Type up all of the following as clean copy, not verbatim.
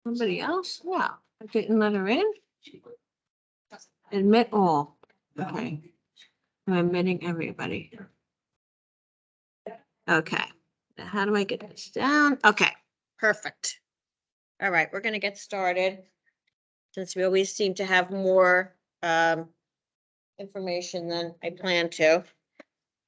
Somebody else? Yeah, I didn't let her in. Admit all. Okay. I'm admitting everybody. Okay. Now how do I get this down? Okay, perfect. All right, we're gonna get started. Since we always seem to have more information than I plan to.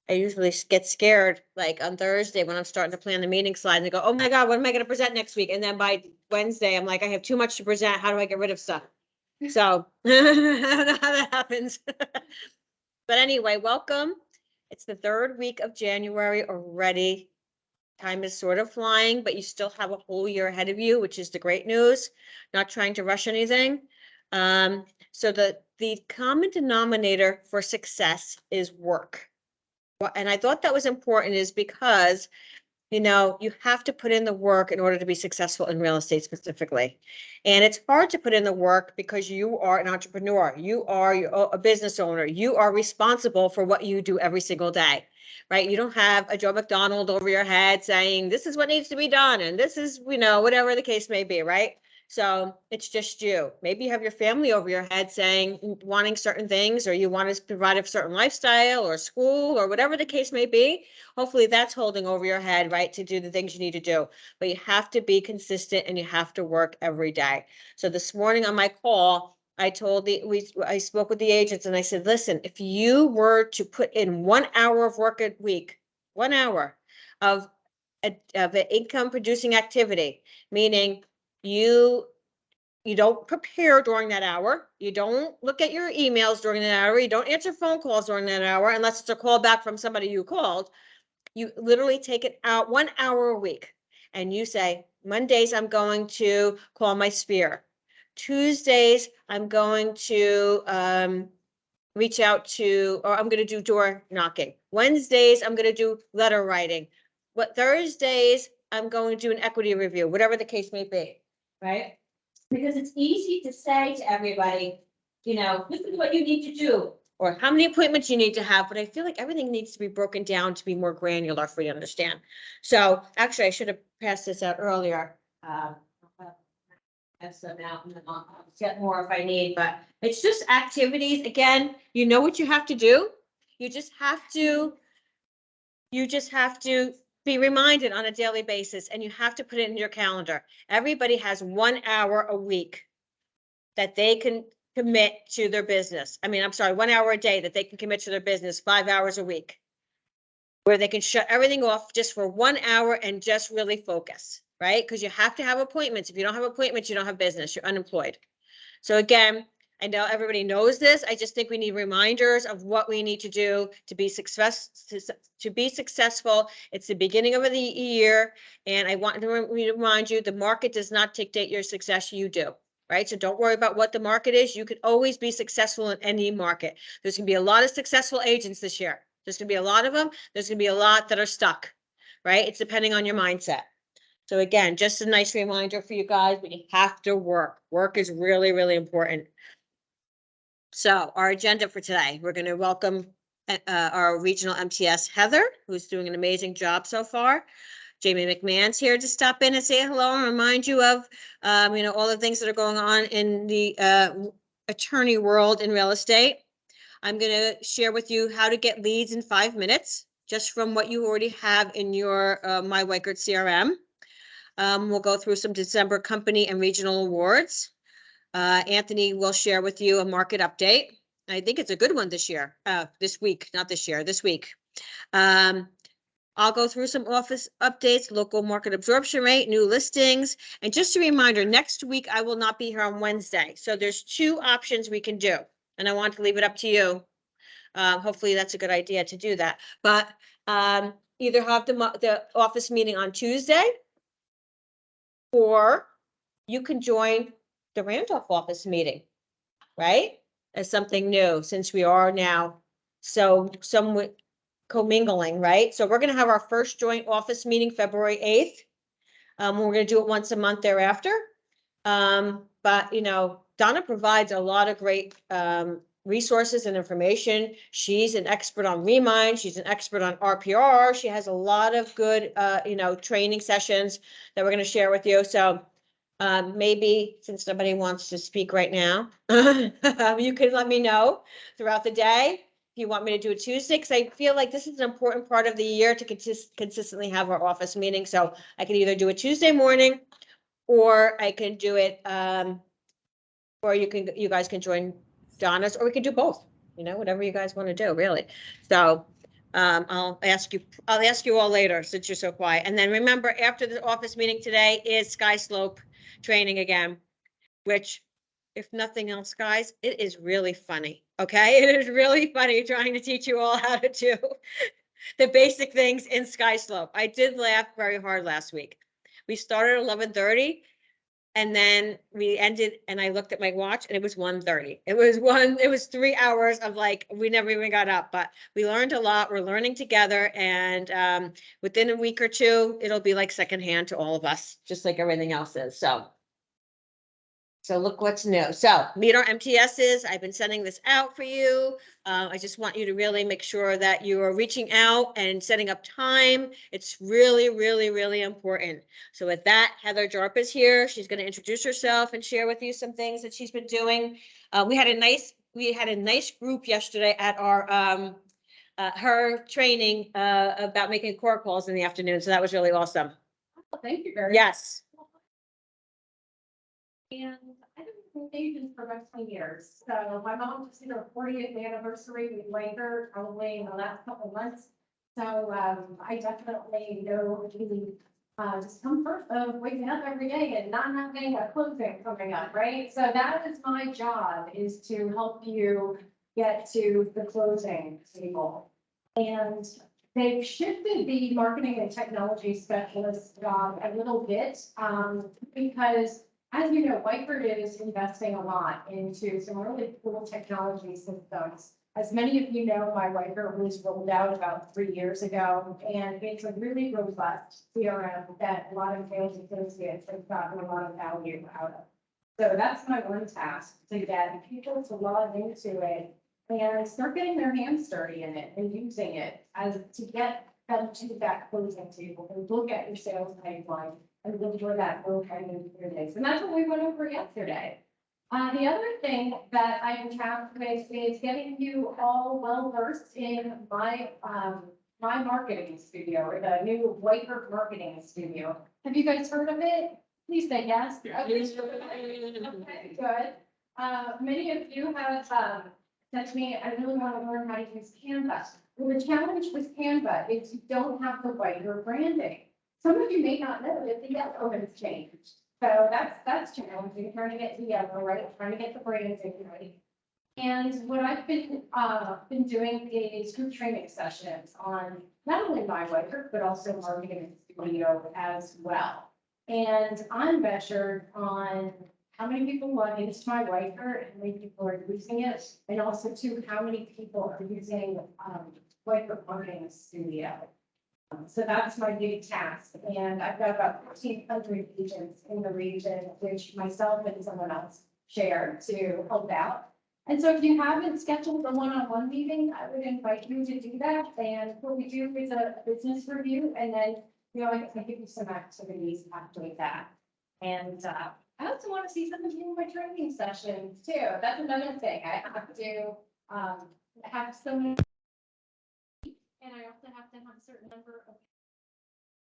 I usually get scared, like on Thursday when I'm starting to plan the meeting slide and I go, oh my God, what am I gonna present next week? And then by Wednesday, I'm like, I have too much to present. How do I get rid of stuff? So I don't know how that happens. But anyway, welcome. It's the third week of January already. Time is sort of flying, but you still have a whole year ahead of you, which is the great news. Not trying to rush anything. So the common denominator for success is work. And I thought that was important is because, you know, you have to put in the work in order to be successful in real estate specifically. And it's hard to put in the work because you are an entrepreneur. You are a business owner. You are responsible for what you do every single day, right? You don't have a Joe McDonald over your head saying, this is what needs to be done. And this is, you know, whatever the case may be, right? So it's just you. Maybe you have your family over your head saying, wanting certain things, or you want to provide a certain lifestyle or school or whatever the case may be. Hopefully that's holding over your head, right, to do the things you need to do. But you have to be consistent and you have to work every day. So this morning on my call, I spoke with the agents and I said, listen, if you were to put in 1 hour of work a week, 1 hour of an income producing activity, meaning you don't prepare during that hour. You don't look at your emails during that hour. You don't answer phone calls during that hour unless it's a call back from somebody you called. You literally take it out 1 hour a week and you say, Mondays, I'm going to call my sphere. Tuesdays, I'm going to reach out to, or I'm going to do door knocking. Wednesdays, I'm going to do letter writing. Thursdays, I'm going to do an equity review, whatever the case may be, right? Because it's easy to say to everybody, you know, this is what you need to do, or how many appointments you need to have, but I feel like everything needs to be broken down to be more granular for you to understand. So actually, I should have passed this out earlier. Have some out and then I'll get more if I need, but it's just activities. Again, you know what you have to do. You just have to be reminded on a daily basis and you have to put it in your calendar. Everybody has 1 hour a week that they can commit to their business. I mean, I'm sorry, 1 hour a day that they can commit to their business, 5 hours a week, where they can shut everything off just for 1 hour and just really focus, right? Because you have to have appointments. If you don't have appointments, you don't have business, you're unemployed. So again, I know everybody knows this. I just think we need reminders of what we need to do to be successful. It's the beginning of the year, and I want to remind you, the market does not dictate your success, you do. Right? So don't worry about what the market is. You can always be successful in any market. There's going to be a lot of successful agents this year. There's going to be a lot of them. There's going to be a lot that are stuck, right? It's depending on your mindset. So again, just a nice reminder for you guys, but you have to work. Work is really, really important. So our agenda for today, we're going to welcome our regional MTS, Heather, who's doing an amazing job so far. Jamie McMahon's here to stop in and say hello and remind you of, you know, all the things that are going on in the attorney world in real estate. I'm going to share with you how to get leads in 5 minutes, just from what you already have in your My Weichert CRM. We'll go through some December company and regional awards. Anthony will share with you a market update. I think it's a good one this year, this week, not this year, this week. I'll go through some office updates, local market absorption rate, new listings. And just a reminder, next week, I will not be here on Wednesday. So there's 2 options we can do. And I want to leave it up to you. Hopefully that's a good idea to do that. But either have the office meeting on Tuesday, or you can join the Randolph office meeting, right? As something new, since we are now somewhat commingling, right? So we're going to have our first joint office meeting February 8th. We're going to do it once a month thereafter. But, you know, Donna provides a lot of great resources and information. She's an expert on Remind. She's an expert on RPR. She has a lot of good, training sessions that we're going to share with you. So maybe since nobody wants to speak right now, you can let me know throughout the day if you want me to do it Tuesday, because I feel like this is an important part of the year to consistently have our office meeting. So I can either do it Tuesday morning, or I can do it, or you guys can join Donna's, or we can do both, whatever you guys want to do, really. So I'll ask you all later, since you're so quiet. And then remember, after the office meeting today is Sky Slope training again, which, if nothing else, guys, it is really funny. Okay, it is really funny trying to teach you all how to do the basic things in Sky Slope. I did laugh very hard last week. We started at 11:30. And then we ended, and I looked at my watch, and it was 1:30. It was 3 hours of like, we never even got up, but we learned a lot. We're learning together, and within a week or two, it'll be like secondhand to all of us, just like everything else is. So look what's new. So meet our MTSs. I've been sending this out for you. I just want you to really make sure that you are reaching out and setting up time. It's really, really, really important. So with that, Heather Jarp is here. She's going to introduce herself and share with you some things that she's been doing. We had a nice group yesterday at our her training about making core calls in the afternoon. So that was really awesome. Well, thank you very much. Yes. And I've been with agents for about 20 years. So my mom just did her 40th anniversary with Laker probably in the last couple of months. So I definitely know the discomfort of waking up every day and not having a closing coming up, right? So that is my job, is to help you get to the closing table. And they've shifted the marketing and technology specialist job a little bit because, as you know, Whiteford is investing a lot into some really cool technology systems. As many of you know, my Whiteford was rolled out about 3 years ago, and it's a really robust CRM that a lot of sales associates have gotten a lot of value out of. So that's my one task, to get people to log into it and start getting their hands dirty in it and using it as to get them to that closing table and look at your sales pipeline and look for that low hanging fruit. And that's what we went over yesterday. The other thing that I'm tasked with is getting you all well versed in my my marketing studio, or the new Whiteford Marketing Studio. Have you guys heard of it? Please say yes. Okay, good. Many of you have said to me, I really want to learn how to use Canva. Well, the challenge with Canva is you don't have the Whiteford branding. Some of you may not know that the yellow has changed. So that's challenging, trying to get the yellow right, trying to get the branding right. And what I've been doing is group training sessions on not only my Whiteford, but also marketing studio as well. And I'm measured on how many people log into my Whiteford, how many people are using it, and also too, how many people are using Whiteford Marketing Studio. So that's my big task, and I've got about 1,500 agents in the region, which myself and someone else share to help out. And so if you haven't scheduled a one-on-one meeting, I would invite you to do that. And what we do is a business review, and then I can give you some activities after that. And I also want to see some of you in my training sessions too. That's another thing. I have to have some. And I also have to have a certain number of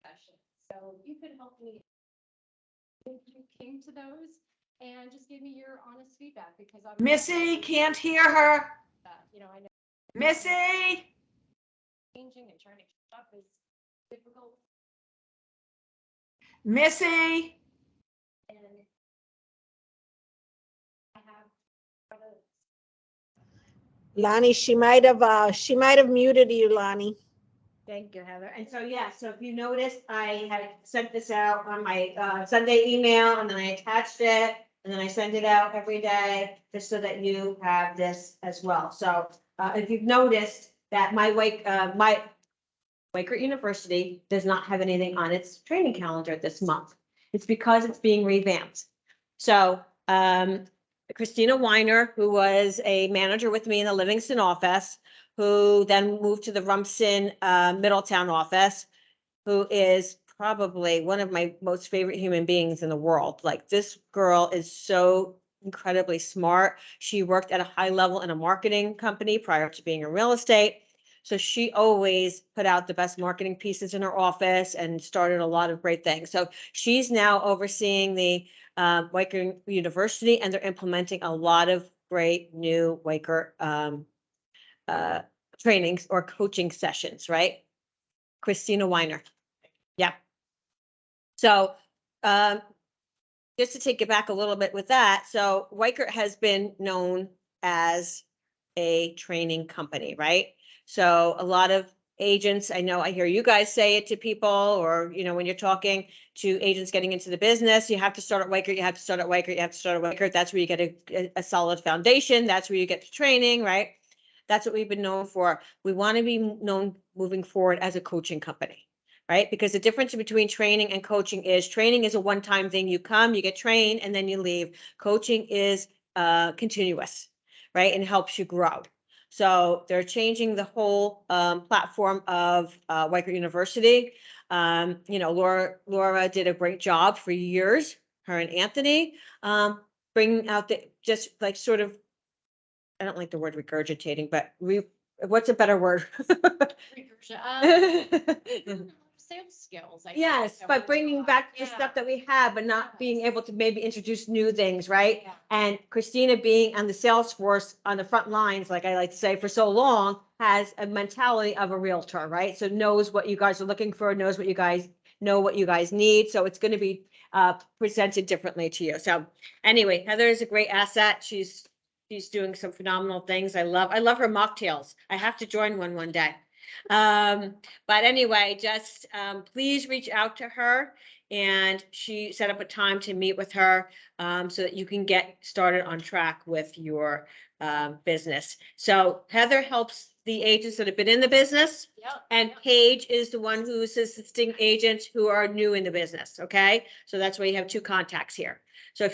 sessions. So you could help me if you came to those and just give me your honest feedback, because I'm Missy, can't hear her. I know Missy, changing and trying to keep up is difficult. Missy. And I have Lonnie, she might have muted you, Lonnie. Thank you, Heather. And so, so if you noticed, I had sent this out on my Sunday email, and then I attached it, and then I send it out every day, just so that you have this as well. So if you've noticed that my Whiteford University does not have anything on its training calendar this month, it's because it's being revamped. So Christina Weiner, who was a manager with me in the Livingston office, who then moved to the Rumson, Middletown office, who is probably one of my most favorite human beings in the world. Like, this girl is so incredibly smart. She worked at a high level in a marketing company prior to being in real estate. So she always put out the best marketing pieces in her office and started a lot of great things. So she's now overseeing the Waker University, and they're implementing a lot of great new Waker trainings or coaching sessions, right? Christina Weiner. Yeah. So, just to take it back a little bit with that, so Weichert has been known as a training company, right? So a lot of agents, I know I hear you guys say it to people, or, when you're talking to agents getting into the business, you have to start at Weichert, you have to start at Weichert, you have to start at Weichert. That's where you get a solid foundation. That's where you get the training, right? That's what we've been known for. We want to be known moving forward as a coaching company. Right? Because the difference between training and coaching is training is a one-time thing. You come, you get trained, and then you leave. Coaching is continuous, right? And helps you grow. So they're changing the whole platform of Weichert University. Laura did a great job for years, her and Anthony, bringing out the just like sort of, I don't like the word regurgitating, but what's a better word? Sales skills. I Yes, think, but over bringing time. back the Yeah. stuff that we have, but not being able to maybe introduce new things, right? Yeah. And Christina being on the sales force on the front lines, like I like to say, for so long, has a mentality of a realtor, right? So knows what you guys are looking for, knows what you guys know what you guys need. So it's going to be presented differently to you. So anyway, Heather is a great asset. She's doing some phenomenal things. I love her mocktails. I have to join one day. But anyway, just please reach out to her, and she set up a time to meet with her so that you can get started on track with your business. So Heather helps the agents that have been in the business, Yep. and Paige is the one who's assisting agents who are new in the business. Okay, so that's why you have two contacts here. So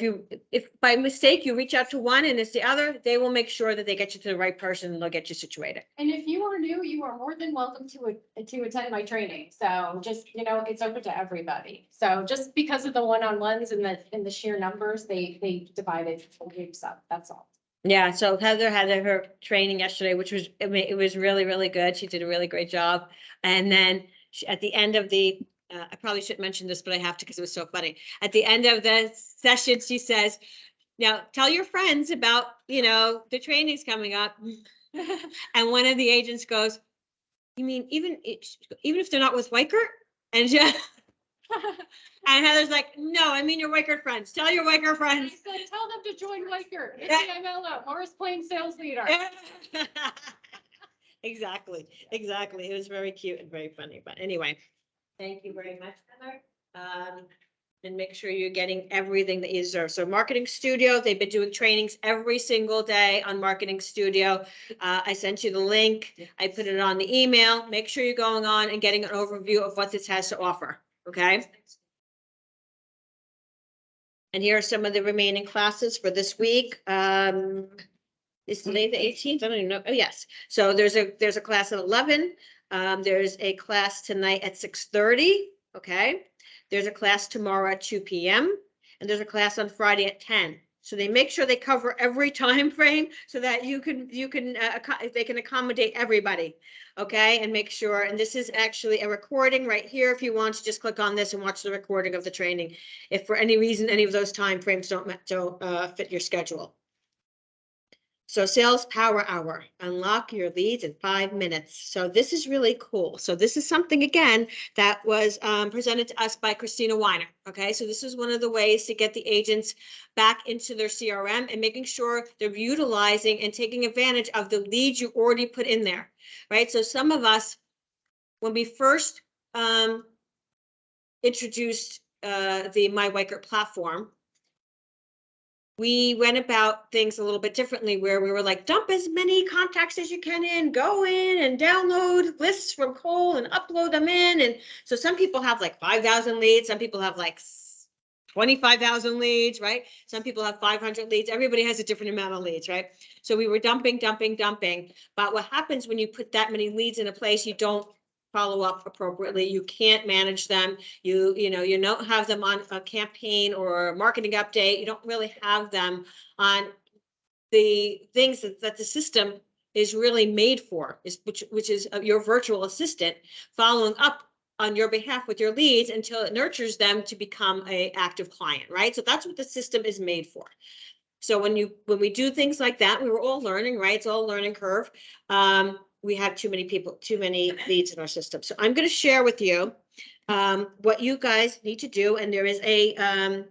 if by mistake you reach out to one and it's the other, they will make sure that they get you to the right person and they'll get you situated. And if you are new, you are more than welcome to attend my training. So just, it's open to everybody. So just because of the one-on-ones and the sheer numbers, they divided the groups up. That's all. Yeah, so Heather had her training yesterday, which was, it was really, really good. She did a really great job. And then at the end of the, I probably shouldn't mention this, but I have to because it was so funny. At the end of the session, she says, now tell your friends about, the training's coming up. And one of the agents goes, you mean even if they're not with Weichert? And and Heather's like, no, I mean your Weichert friends. Tell your Weichert I friends. said, tell them to join Weichert. It's Yeah. the MLO, Morris Plains Sales Leader. Exactly. It was very cute and very funny, but anyway, thank you very much, Heather. And make sure you're getting everything that you deserve. So Marketing Studio, they've been doing trainings every single day on Marketing Studio. I sent you the link. I put it on the email. Make sure you're going on and getting an overview of what this has to offer, okay? And here are some of the remaining classes for this week. Is today the 18th? I don't even know. Oh, yes. So there's a class at 11. There's a class tonight at 6:30. Okay. There's a class tomorrow at 2 p.m. and there's a class on Friday at 10. So they make sure they cover every time frame so that they can accommodate everybody. Okay, and make sure, and this is actually a recording right here. If you want to just click on this and watch the recording of the training, if for any reason any of those time frames don't fit your schedule. So Sales Power Hour, unlock your leads in 5 minutes. So this is really cool. So this is something, again, that was presented to us by Christina Weiner. Okay, so this is one of the ways to get the agents back into their CRM and making sure they're utilizing and taking advantage of the leads you already put in there, right? So some of us, when we first introduced the My Weichert platform, we went about things a little bit differently, where we were like, dump as many contacts as you can in, go in and download lists from Cole and upload them in. And so some people have like 5,000 leads. Some people have like 25,000 leads, right? Some people have 500 leads. Everybody has a different amount of leads, right? So we were dumping. But what happens when you put that many leads in a place, you don't follow up appropriately. You can't manage them. You know, you don't have them on a campaign or a marketing update. You don't really have them on the things that the system is really made for, which is your virtual assistant following up on your behalf with your leads until it nurtures them to become a active client, right? So that's what the system is made for. So when we do things like that, we were all learning, right? It's all a learning curve. We have too many leads in our system. So I'm going to share with you what you guys need to do. And there is a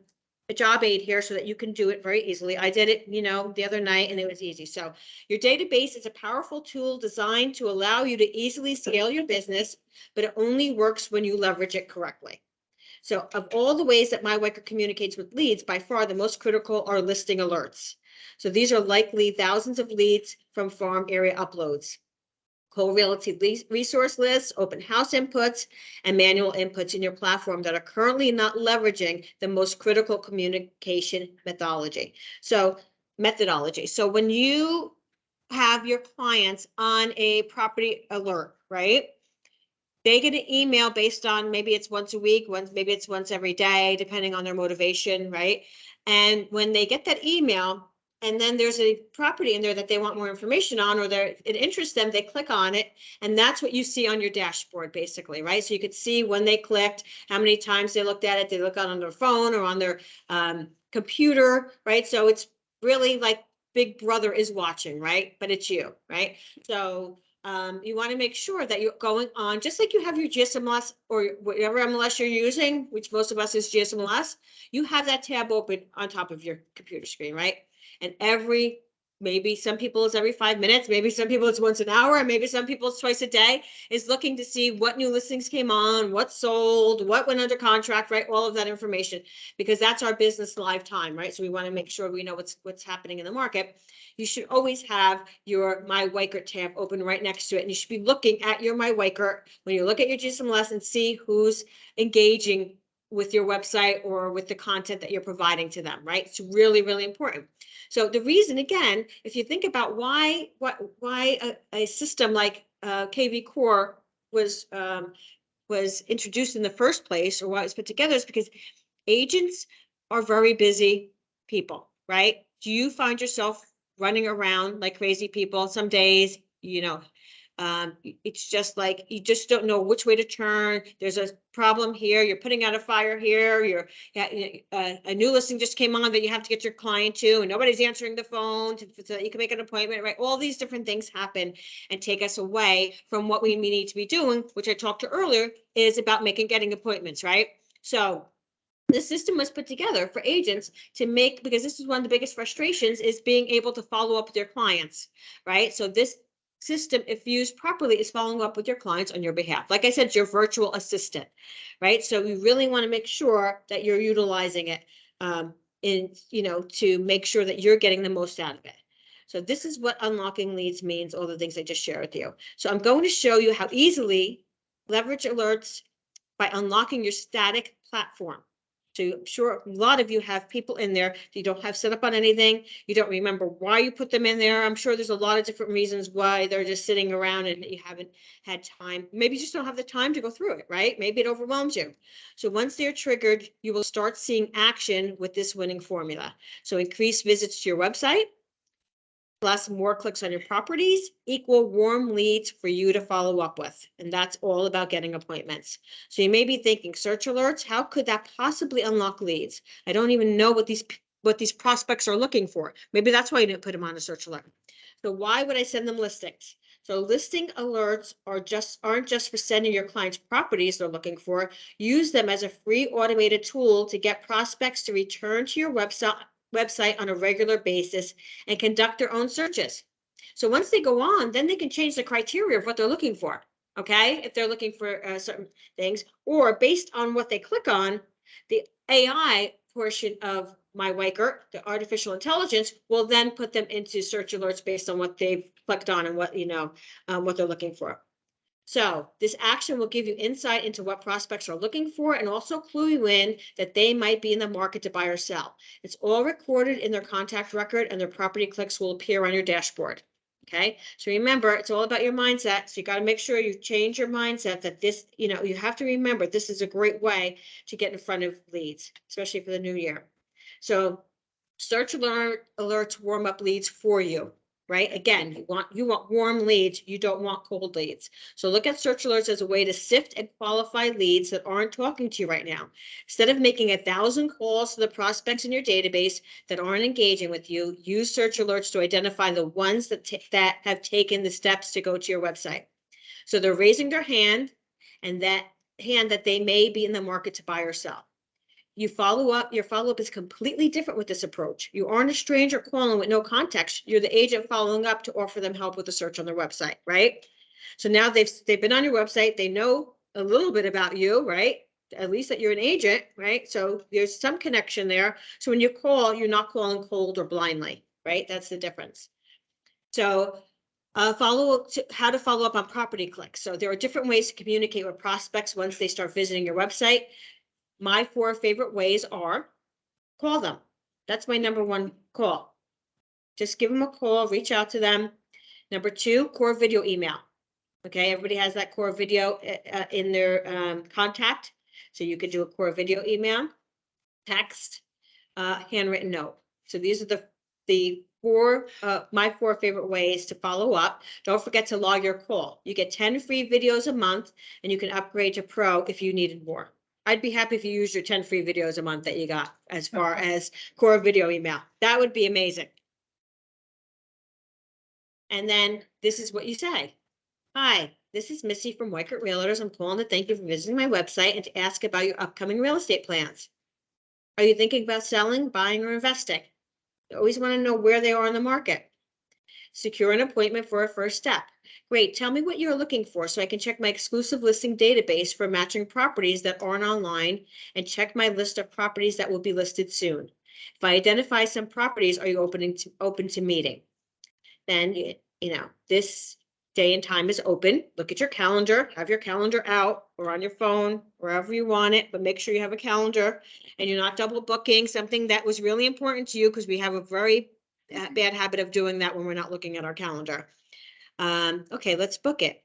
job aid here so that you can do it very easily. I did it, the other night, and it was easy. So your database is a powerful tool designed to allow you to easily scale your business, but it only works when you leverage it correctly. So of all the ways that MyWiker communicates with leads, by far the most critical are listing alerts. So these are likely thousands of leads from farm area uploads, co-realty resource lists, open house inputs, and manual inputs in your platform that are currently not leveraging the most critical communication methodology. So when you have your clients on a property alert, right? They get an email based on maybe it's once a week, maybe it's once every day, depending on their motivation, right? And when they get that email, and then there's a property in there that they want more information on, or it interests them, they click on it, and that's what you see on your dashboard, basically, right? So you could see when they clicked, how many times they looked at it, they look on their phone or on their computer, right? So it's really like Big Brother is watching, right? But it's you, right? So you want to make sure that you're going on, just like you have your GSMLS or whatever MLS you're using, which most of us is GSMLS, you have that tab open on top of your computer screen, right? And maybe some people it's every 5 minutes, maybe some people it's once an hour, and maybe some people it's twice a day, is looking to see what new listings came on, what sold, what went under contract, right? All of that information, because that's our business lifetime, right? So we want to make sure we know what's happening in the market. You should always have your MyWiker tab open right next to it. And you should be looking at your MyWiker when you look at your GSMLS and see who's engaging with your website or with the content that you're providing to them, right? It's really, really important. So the reason, again, if you think about why a system like KV Core was introduced in the first place, or why it was put together, is because agents are very busy people, right? Do you find yourself running around like crazy people some days? It's just like you just don't know which way to turn. There's a problem here, you're putting out a fire here, a new listing just came on that you have to get your client to, and nobody's answering the phone so that you can make an appointment, right? All these different things happen and take us away from what we need to be doing, which I talked to earlier, is about getting appointments, right? So the system was put together for agents to make, because this is one of the biggest frustrations, is being able to follow up with their clients, right? So this system, if used properly, is following up with your clients on your behalf. Like I said, your virtual assistant, right? So we really want to make sure that you're utilizing it to make sure that you're getting the most out of it. So this is what unlocking leads means, all the things I just shared with you. So I'm going to show you how easily leverage alerts by unlocking your static platform. So I'm sure a lot of you have people in there that you don't have set up on anything. You don't remember why you put them in there. I'm sure there's a lot of different reasons why they're just sitting around and you haven't had time. Maybe you just don't have the time to go through it, right? Maybe it overwhelms you. So once they're triggered, you will start seeing action with this winning formula. So increase visits to your website, plus more clicks on your properties equal warm leads for you to follow up with. And that's all about getting appointments. So you may be thinking, search alerts, how could that possibly unlock leads? I don't even know what these prospects are looking for. Maybe that's why you didn't put them on a search alert. So why would I send them listings? So listing alerts aren't just for sending your clients properties they're looking for. Use them as a free automated tool to get prospects to return to your website on a regular basis and conduct their own searches. So once they go on, then they can change the criteria of what they're looking for. Okay, if they're looking for certain things, or based on what they click on, the AI portion of MyWiker, the artificial intelligence, will then put them into search alerts based on what they've clicked on and what what they're looking for. So this action will give you insight into what prospects are looking for and also clue you in that they might be in the market to buy or sell. It's all recorded in their contact record and their property clicks will appear on your dashboard. Okay, so remember, it's all about your mindset. So you got to make sure you change your mindset that this, you have to remember this is a great way to get in front of leads, especially for the new year. So search alerts warm up leads for you. Right? Again, you want warm leads. You don't want cold leads. So look at search alerts as a way to sift and qualify leads that aren't talking to you right now. Instead of making 1,000 calls to the prospects in your database that aren't engaging with you, use search alerts to identify the ones that have taken the steps to go to your website. So they're raising their hand, and that hand that they may be in the market to buy or sell. Your follow-up is completely different with this approach. You aren't a stranger calling with no context. You're the agent following up to offer them help with the search on their website, right? So now they've been on your website. They know a little bit about you, right? At least that you're an agent, right? So there's some connection there. So when you call, you're not calling cold or blindly, right? That's the difference. So how to follow up on property clicks. So there are different ways to communicate with prospects once they start visiting your website. My 4 favorite ways are call them. That's my number 1 call. Just give them a call, reach out to them. Number 2, core video email. Okay, everybody has that core video in their contact. So you could do a core video email, text, handwritten note. So these are the 4, my 4 favorite ways to follow up. Don't forget to log your call. You get 10 free videos a month and you can upgrade to pro if you needed more. I'd be happy if you used your 10 free videos a month that you got as far as core video email. That would be amazing. And then this is what you say. Hi, this is Missy from Weichert Realtors. I'm calling to thank you for visiting my website and to ask about your upcoming real estate plans. Are you thinking about selling, buying, or investing? You always want to know where they are in the market. Secure an appointment for a first step. Great, tell me what you're looking for so I can check my exclusive listing database for matching properties that aren't online and check my list of properties that will be listed soon. If I identify some properties, are you open to meeting? Then, this day and time is open. Look at your calendar, have your calendar out or on your phone, wherever you want it, but make sure you have a calendar and you're not double booking something that was really important to you, because we have a very bad habit of doing that when we're not looking at our calendar. Okay, let's book it.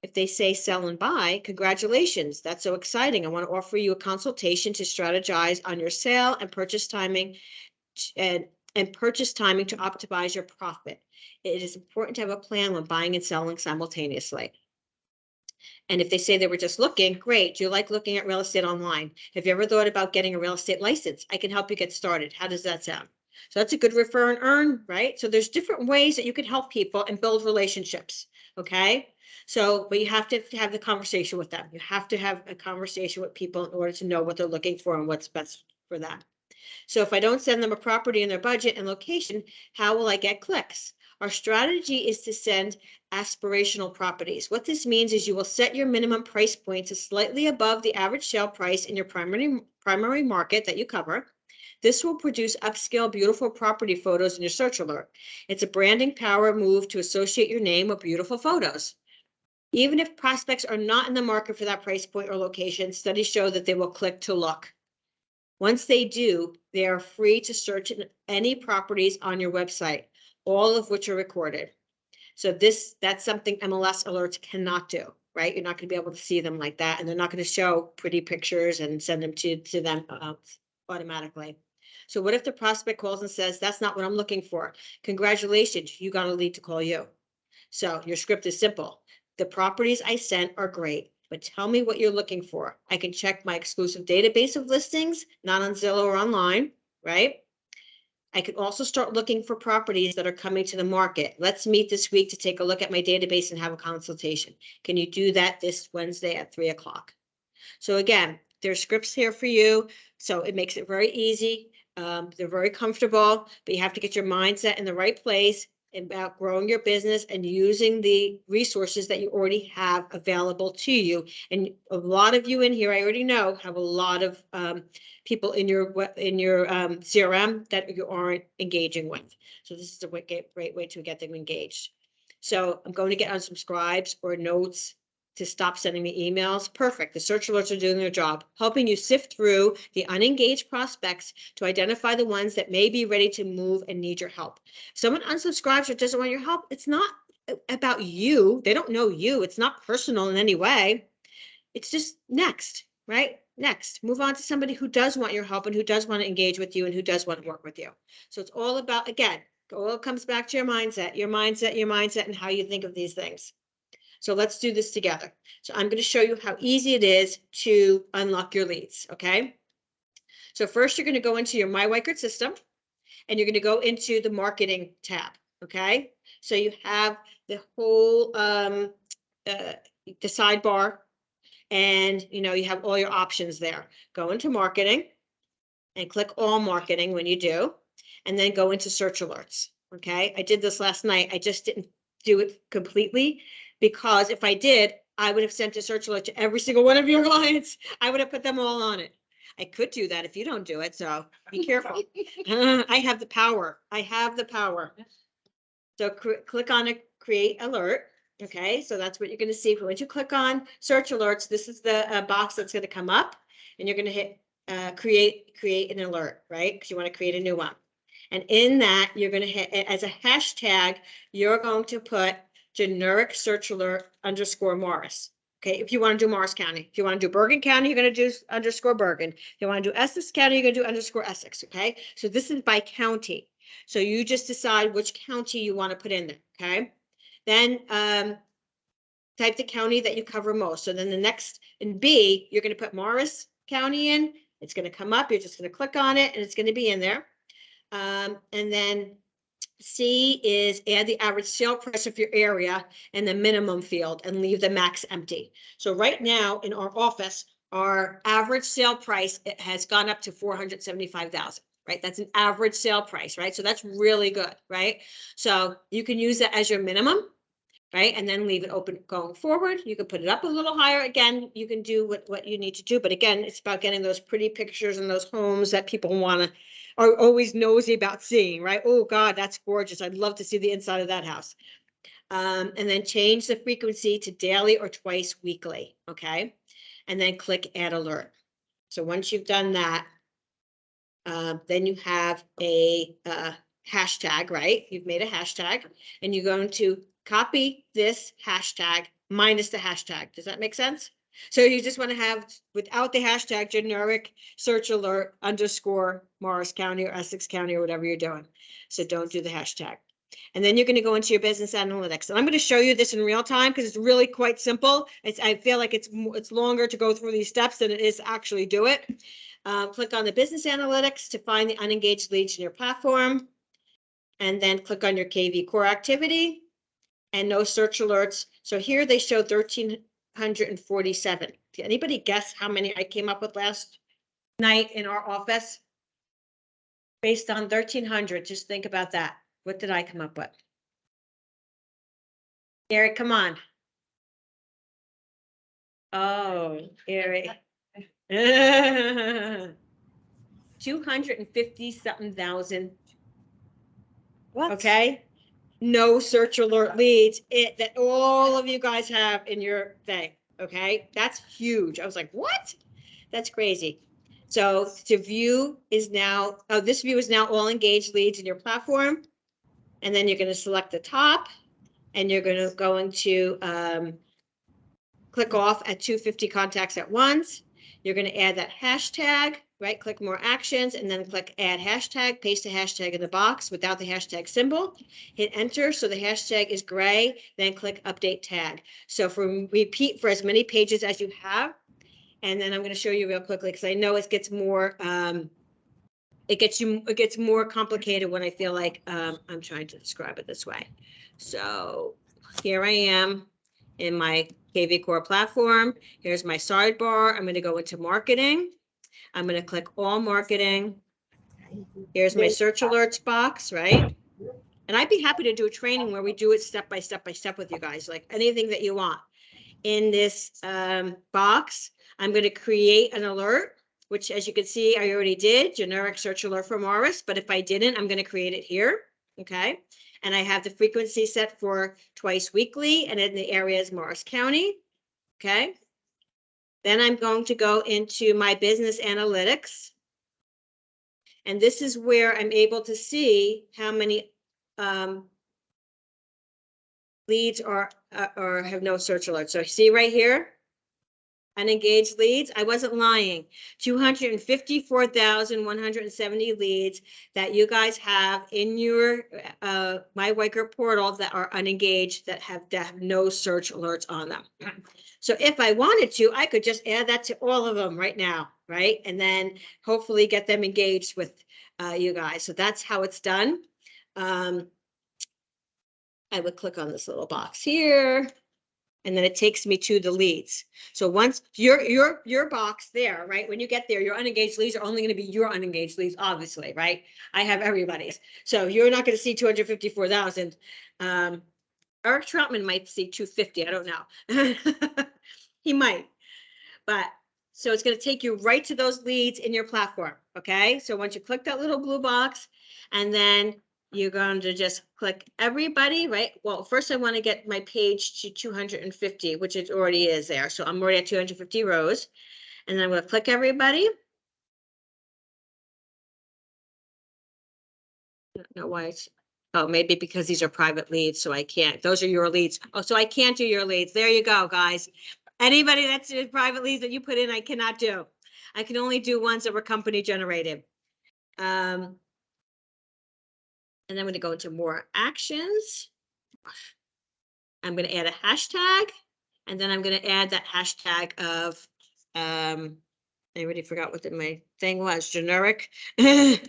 If they say sell and buy, congratulations. That's so exciting. I want to offer you a consultation to strategize on your sale and purchase timing and purchase timing to optimize your profit. It is important to have a plan when buying and selling simultaneously. And if they say they were just looking, great. Do you like looking at real estate online? Have you ever thought about getting a real estate license? I can help you get started. How does that sound? So that's a good refer and earn, right? So there's different ways that you can help people and build relationships. Okay. So, but you have to have the conversation with them. You have to have a conversation with people in order to know what they're looking for and what's best for them. So if I don't send them a property in their budget and location, how will I get clicks? Our strategy is to send aspirational properties. What this means is you will set your minimum price point to slightly above the average sale price in your primary market that you cover. This will produce upscale, beautiful property photos in your search alert. It's a branding power move to associate your name with beautiful photos. Even if prospects are not in the market for that price point or location, studies show that they will click to look. Once they do, they are free to search any properties on your website, all of which are recorded. So that's something MLS alerts cannot do, right? You're not going to be able to see them like that, and they're not going to show pretty pictures and send them to them automatically. So what if the prospect calls and says, that's not what I'm looking for? Congratulations, you got a lead to call you. So your script is simple. The properties I sent are great, but tell me what you're looking for. I can check my exclusive database of listings, not on Zillow or online, right? I could also start looking for properties that are coming to the market. Let's meet this week to take a look at my database and have a consultation. Can you do that this Wednesday at 3 o'clock? So again, there's scripts here for you. So it makes it very easy. They're very comfortable, but you have to get your mindset in the right place about growing your business and using the resources that you already have available to you. And a lot of you in here, I already know, have a lot of people in your CRM that you aren't engaging with. So this is a great way to get them engaged. So I'm going to get unsubscribes or notes to stop sending me emails. Perfect. The search alerts are doing their job, helping you sift through the unengaged prospects to identify the ones that may be ready to move and need your help. Someone unsubscribes or doesn't want your help. It's not about you. They don't know you. It's not personal in any way. It's just next, right? Next, move on to somebody who does want your help and who does want to engage with you and who does want to work with you. So it's all about, again, it all comes back to your mindset, and how you think of these things. So let's do this together. So I'm going to show you how easy it is to unlock your leads, okay? So first you're going to go into your My Weichert system and you're going to go into the marketing tab, okay? So you have the whole, the sidebar, and you have all your options there. Go into marketing and click all marketing when you do, and then go into search alerts, okay? I did this last night. I just didn't do it completely, because if I did, I would have sent a search alert to every single one of your clients. I would have put them all on it. I could do that if you don't do it, so be careful. I have the power. I have the power. So click on a create alert. Okay, so that's what you're going to see. Once you click on search alerts, this is the box that's going to come up, and you're going to hit create an alert, right? Because you want to create a new one. And in that, you're going to hit, as a hashtag, you're going to put generic search alert _ Morris. Okay, if you want to do Morris County. If you want to do Bergen County, you're going to do _ Bergen. If you want to do Essex County, you're going to do _ Essex. Okay, so this is by county. So you just decide which county you want to put in there. Okay, then type the county that you cover most. So then the next in B, you're going to put Morris County in. It's going to come up. You're just going to click on it, and it's going to be in there. And then C is add the average sale price of your area and the minimum field, and leave the max empty. So right now in our office, our average sale price has gone up to 475,000, right? That's an average sale price, right? So that's really good, right? So you can use that as your minimum, right? And then leave it open going forward. You can put it up a little higher. Again, you can do what you need to do. But again, it's about getting those pretty pictures and those homes that people are always nosy about seeing, right? Oh God, that's gorgeous. I'd love to see the inside of that house. And then change the frequency to daily or twice weekly, okay? And then click add alert. So once you've done that, then you have a hashtag, right? You've made a hashtag, and you're going to copy this hashtag minus the hashtag. Does that make sense? So you just want to have, without the hashtag, generic search alert _ Morris County or Essex County or whatever you're doing. So don't do the hashtag. And then you're going to go into your business analytics. And I'm going to show you this in real time because it's really quite simple. I feel like it's longer to go through these steps than it is to actually do it. Click on the business analytics to find the unengaged leads in your platform. And then click on your KV core activity and no search alerts. So here they show 1,347. Did anybody guess how many I came up with last night in our office? Based on 1,300, just think about that. What did I come up with? Eric, come on. Oh, Eric. 250-something thousand. What? Okay, no search alert leads that all of you guys have in your thing. Okay, that's huge. I was like, what? That's crazy. So to view is now, this view is now all engaged leads in your platform. And then you're going to select the top, and you're going to click off at 250 contacts at once. You're going to add that hashtag, right? Click more actions, and then click add hashtag, paste the hashtag in the box without the hashtag symbol, hit enter. So the hashtag is gray, then click update tag. So repeat for as many pages as you have. And then I'm going to show you real quickly, because I know it gets more, it gets more complicated when I feel like I'm trying to describe it this way. So here I am in my KV Core platform. Here's my sidebar. I'm going to go into marketing. I'm going to click all marketing. Here's my search alerts box, right? And I'd be happy to do a training where we do it step by step with you guys, like anything that you want. In this box, I'm going to create an alert, which, as you can see, I already did, generic search alert for Morris. But if I didn't, I'm going to create it here. Okay, and I have the frequency set for twice weekly, and in the area is Morris County. Okay. Then I'm going to go into my business analytics. And this is where I'm able to see how many leads are or have no search alert. So see right here, unengaged leads. I wasn't lying. 254,170 leads that you guys have in your My Weicker portal that are unengaged, that have no search alerts on them. So if I wanted to, I could just add that to all of them right now, right? And then hopefully get them engaged with you guys. So that's how it's done. I would click on this little box here, and then it takes me to the leads. So once your box there, right? When you get there, your unengaged leads are only going to be your unengaged leads, obviously, right? I have everybody's. So you're not going to see 254,000. Eric Troutman might see 250. I don't know. He might, but so it's going to take you right to those leads in your platform. Okay. So once you click that little blue box, and then you're going to just click everybody, right? Well, first I want to get my page to 250, which it already is there. So I'm already at 250 rows, and then I'm going to click everybody. I don't know why it's, oh, maybe because these are private leads, so I can't. Those are your leads. Oh, so I can't do your leads. There you go, guys. Anybody that's in private leads that you put in, I cannot do. I can only do ones that were company generated. And then I'm going to go into more actions. I'm going to add a hashtag, and then I'm going to add that hashtag of, I already forgot what my thing was, generic. Generic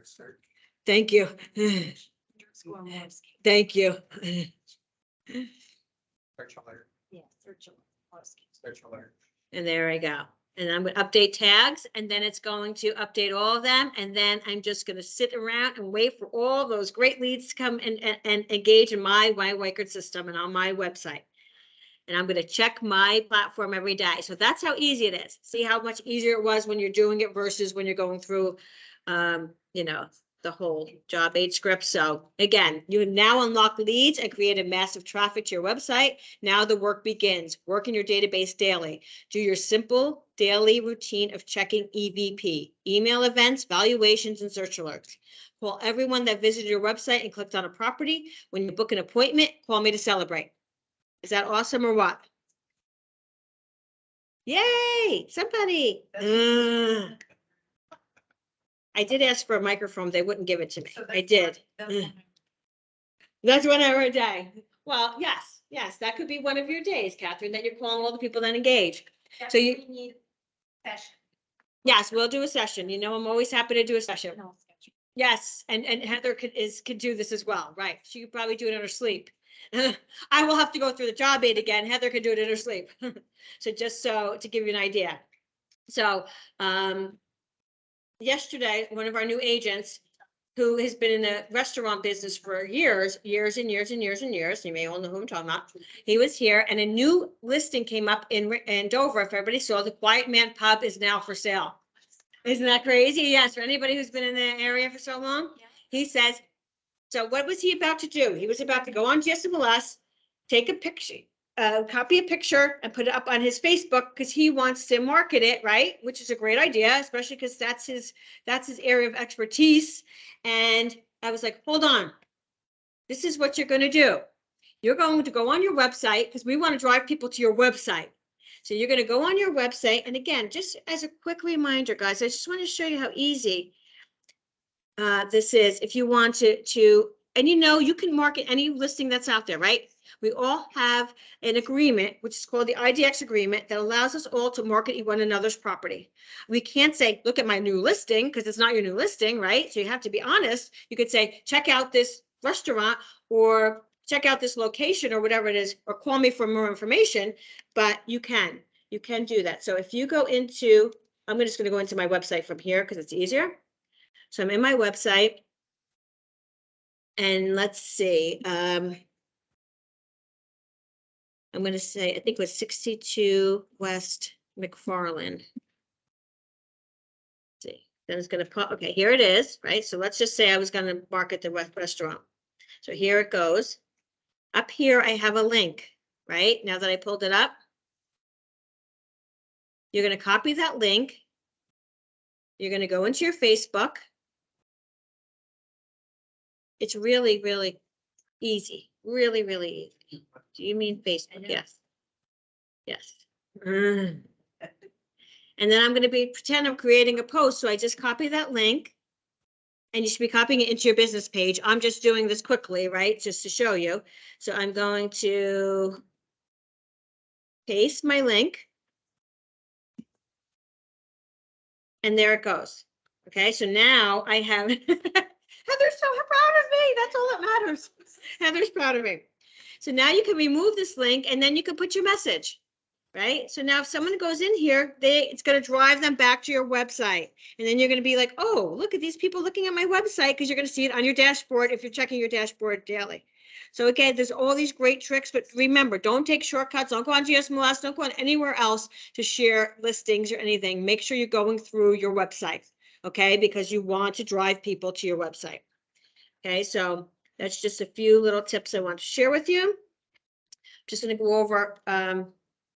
search. Thank you. Thank you. Search alert. Yeah, search them. Search alert. And there I go. And I'm going to update tags, and then it's going to update all of them. And then I'm just going to sit around and wait for all those great leads to come and engage in my Weicker system and on my website. And I'm going to check my platform every day. So that's how easy it is. See how much easier it was when you're doing it versus when you're going through, you know, the whole job aid script. So again, you have now unlocked leads and created massive traffic to your website. Now the work begins. Work in your database daily. Do your simple daily routine of checking EVP, email events, valuations, and search alerts. Call everyone that visited your website and clicked on a property. When you book an appointment, call me to celebrate. Is that awesome or what? Yay, somebody. I did ask for a microphone. They wouldn't give it to me. I did. That's 1 hour a day. Well, yes, that could be one of your days, Catherine, that you're calling all the people that engage. So you need session. Yes, we'll do a session. You know, I'm always happy to do a session. No, schedule. Yes, and Heather could do this as well, right? She could probably do it in her sleep. I will have to go through the job aid again. Heather could do it in her sleep. So just so to give you an idea. So yesterday, one of our new agents who has been in the restaurant business for years and years and years and years, you may all know who I'm talking about. He was here, and a new listing came up in Dover. If everybody saw, the Quiet Man Pub is now for sale. Isn't that crazy? Yes, for anybody who's been in the area for so long. Yeah. He says, so what was he about to do? He was about to go on GSMLS, take a picture, copy a picture and put it up on his Facebook because he wants to market it, right? Which is a great idea, especially because that's his area of expertise. And I was like, hold on. This is what you're going to do. You're going to go on your website because we want to drive people to your website. So you're going to go on your website. And again, just as a quick reminder, guys, I just want to show you how easy this is. If you want to, and you know, you can market any listing that's out there, right? We all have an agreement, which is called the IDX agreement, that allows us all to market one another's property. We can't say, look at my new listing, because it's not your new listing, right? So you have to be honest. You could say, check out this restaurant, or check out this location, or whatever it is, or call me for more information, but you can do that. So if you go into, I'm just going to go into my website from here because it's easier. So I'm in my website, and let's see, I'm going to say, I think it was 62 West McFarland. Let's see, Then it's gonna put, okay, here it is, right? So let's just say I was gonna market the restaurant. So here it goes. Up here, I have a link, right? Now that I pulled it up. You're gonna copy that link. You're gonna go into your Facebook. It's really, really easy, really, really easy. Do you mean Facebook? Yes. Yes. And then I'm gonna pretend I'm creating a post, so I just copy that link. And you should be copying it into your business page. I'm just doing this quickly, right? Just to show you. So I'm going to paste my link. And there it goes. Okay, so now I have, Heather's so proud of me. That's all that matters. Heather's proud of me. So now you can remove this link and then you can put your message, right? So now if someone goes in here, it's going to drive them back to your website. And then you're going to be like, oh, look at these people looking at my website, because you're going to see it on your dashboard if you're checking your dashboard daily. So again, there's all these great tricks, but remember, don't take shortcuts. Don't go on GSMLS. Don't go on anywhere else to share listings or anything. Make sure you're going through your website, okay? Because you want to drive people to your website. Okay, so that's just a few little tips I want to share with you. Just going to go over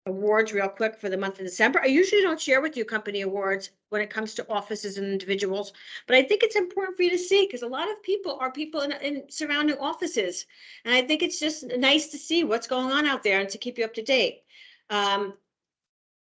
awards real quick for the month of December. I usually don't share with you company awards when it comes to offices and individuals, but I think it's important for you to see, because a lot of people are people in surrounding offices. And I think it's just nice to see what's going on out there and to keep you up to date.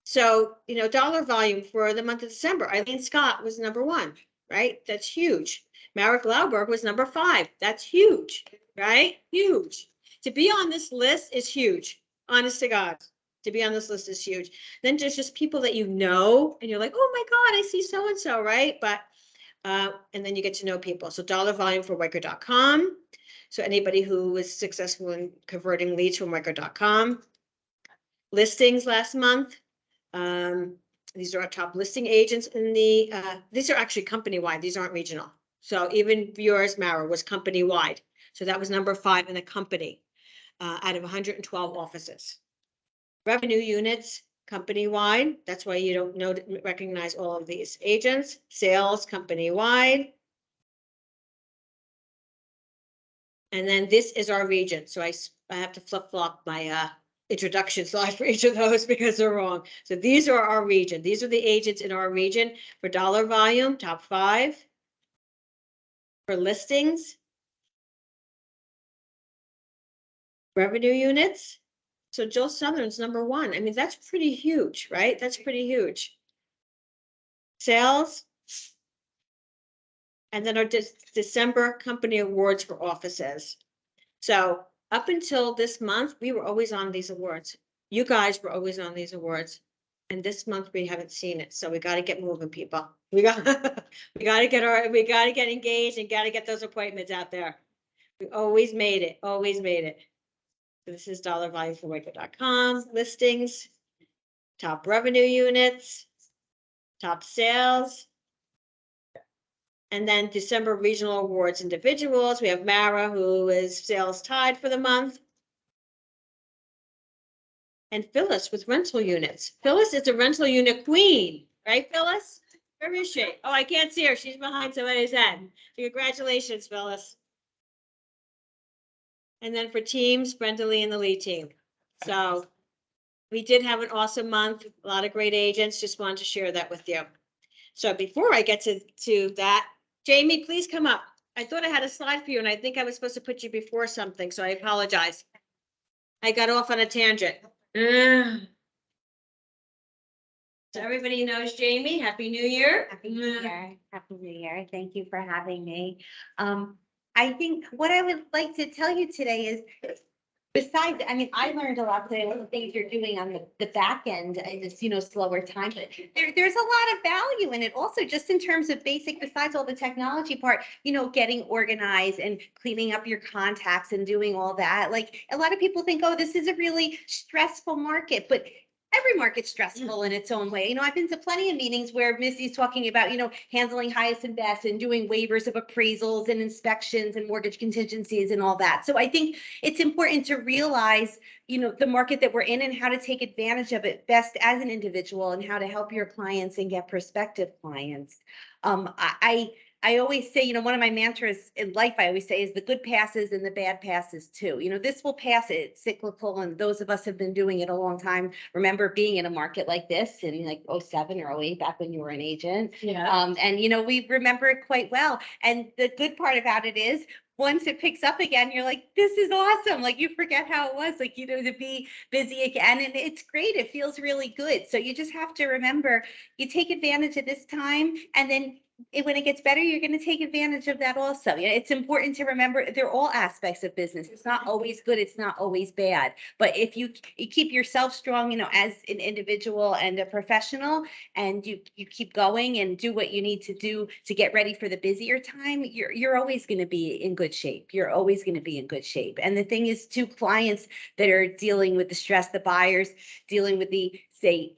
So, you know, dollar volume for the month of December, Eileen Scott was #1, right? That's huge. Mara Glauberg was #5. That's huge, right? Huge. To be on this list is huge, honest to God. To be on this list is huge. Then there's just people that you know, and you're like, oh my God, I see so-and-so, right? But, and then you get to know people. So dollar volume for Weicker.com. So anybody who was successful in converting leads from Weicker.com. Listings last month. These are our top listing agents in the, these are actually company-wide. These aren't regional. So even yours, Mara, was company-wide. So that was #5 in the company out of 112 offices. Revenue units, company-wide. That's why you don't recognize all of these agents. Sales, company-wide. And then this is our region. So I have to flip-flop my introduction slide for each of those because they're wrong. So these are our region. These are the agents in our region for dollar volume, top 5. For listings. Revenue units. So Jill Southern's #1. I mean, that's pretty huge, right? That's pretty huge. Sales. And then our December company awards for offices. So up until this month, we were always on these awards. You guys were always on these awards. And this month we haven't seen it. So we got to get moving, people. We got to get engaged and got to get those appointments out there. We always made it, always made it. So this is dollar volume for Weicker.com, listings, top revenue units, top sales. And then December regional awards individuals. We have Mara, who is sales tied for the month. And Phyllis with rental units. Phyllis is a rental unit queen, right, Phyllis? Where is she? Oh, I can't see her. She's behind somebody's head. Congratulations, Phyllis. And then for teams, Brenda Lee and the lead team. So we did have an awesome month, a lot of great agents. Just wanted to share that with you. So before I get to that, Jamie, please come up. I thought I had a slide for you and I think I was supposed to put you before something, so I apologize. I got off on a tangent. So everybody knows Jamie. Happy New Year. Happy New Year. Happy New Year. Thank you for having me. I think what I would like to tell you today is, besides, I mean, I learned a lot today, all the things you're doing on the back end, and it's, slower time, but there's a lot of value in it also, just in terms of basic, besides all the technology part, getting organized and cleaning up your contacts and doing all that. Like, a lot of people think, oh, this is a really stressful market, but every market's stressful in its own way. You know, I've been to plenty of meetings where Missy's talking about, you know, handling highest and best and doing waivers of appraisals and inspections and mortgage contingencies and all that. So I think it's important to realize, you know, the market that we're in and how to take advantage of it best as an individual and how to help your clients and get prospective clients. I always say, you know, one of my mantras in life, I always say is the good passes and the bad passes too. You know, this will pass, it's cyclical, and those of us have been doing it a long time. Remember being in a market like this in like 07 or 08, back when you were an agent. Yeah. And, you know, we remember it quite well. And the good part about it is once it picks up again, you're like, this is awesome. Like you forget how it was, like, you know, to be busy again. And it's great. It feels really good. So you just have to remember, you take advantage of this time, and then when it gets better, you're going to take advantage of that also. Yeah, it's important to remember they're all aspects of business. It's not always good. It's not always bad. But if you keep yourself strong, you know, as an individual and a professional, and you keep going and do what you need to do to get ready for the busier time, you're always going to be in good shape. You're always going to be in good shape. And the thing is, to clients that are dealing with the stress, the buyers dealing with the, say,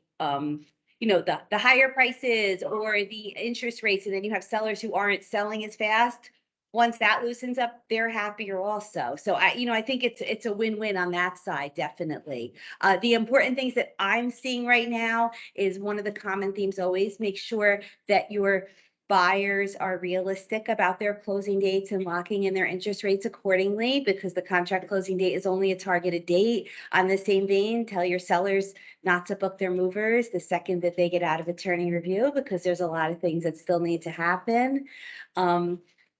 you know, the higher prices or the interest rates, and then you have sellers who aren't selling as fast. Once that loosens up, they're happier also. So I think it's a win-win on that side, definitely. The important things that I'm seeing right now is one of the common themes always: make sure that your buyers are realistic about their closing dates and locking in their interest rates accordingly, because the contract closing date is only a targeted date. On the same vein, tell your sellers not to book their movers the second that they get out of attorney review, because there's a lot of things that still need to happen.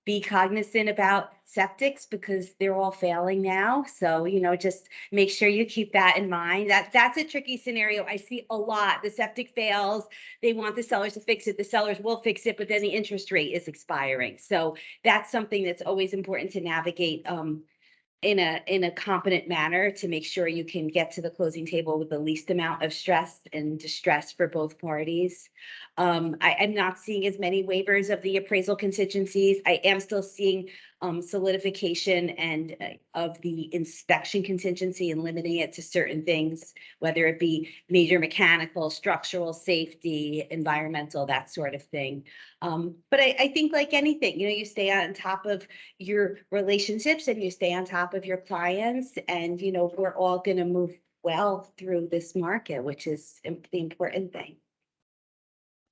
Be cognizant about septics because they're all failing now. So, you know, just make sure you keep that in mind. That's a tricky scenario. I see a lot. The septic fails. They want the sellers to fix it. The sellers will fix it, but then the interest rate is expiring. So that's something that's always important to navigate in a competent manner, to make sure you can get to the closing table with the least amount of stress and distress for both parties. I'm not seeing as many waivers of the appraisal contingencies. I am still seeing solidification and of the inspection contingency and limiting it to certain things, whether it be major mechanical, structural, safety, environmental, that sort of thing. But I think, like anything, you know, you stay on top of your relationships and you stay on top of your clients, and, you know, we're all going to move well through this market, which is the important thing.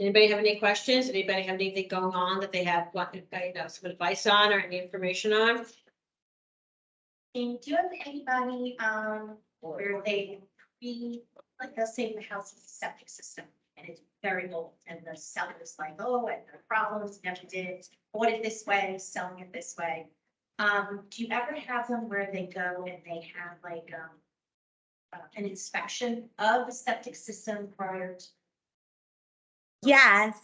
Anybody have any questions? Anybody have anything going on that they have, want, you know, some advice on or any information on? And do you have anybody, where they like, they'll say the house is a septic system and it's very old, and the seller's like, oh, and the problems, never did, bought it this way, selling it this way. Do you ever have them where they go and they have like, an inspection of the septic system prior to? Yes.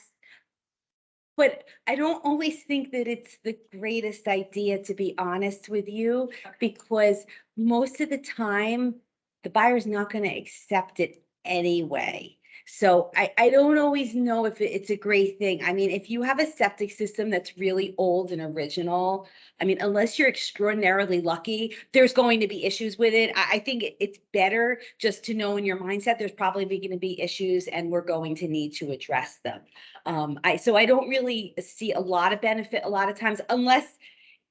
But I don't always think that it's the greatest idea, to be honest with you, because most of the time, the buyer's not going to accept it anyway. So I don't always know if it's a great thing. I mean, if you have a septic system that's really old and original, I mean, unless you're extraordinarily lucky, there's going to be issues with it. I think it's better just to know in your mindset, there's probably going to be issues and we're going to need to address them. So I don't really see a lot of benefit a lot of times, unless,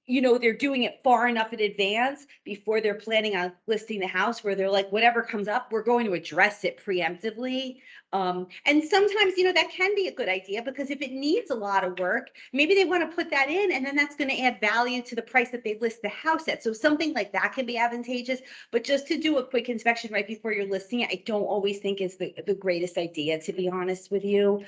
you know, they're doing it far enough in advance before they're planning on listing the house, where they're like, whatever comes up, we're going to address it preemptively. And sometimes, you know, that can be a good idea, because if it needs a lot of work, maybe they want to put that in, and then that's going to add value to the price that they list the house at. So something like that can be advantageous, but just to do a quick inspection right before you're listing it, I don't always think is the greatest idea, to be honest with you.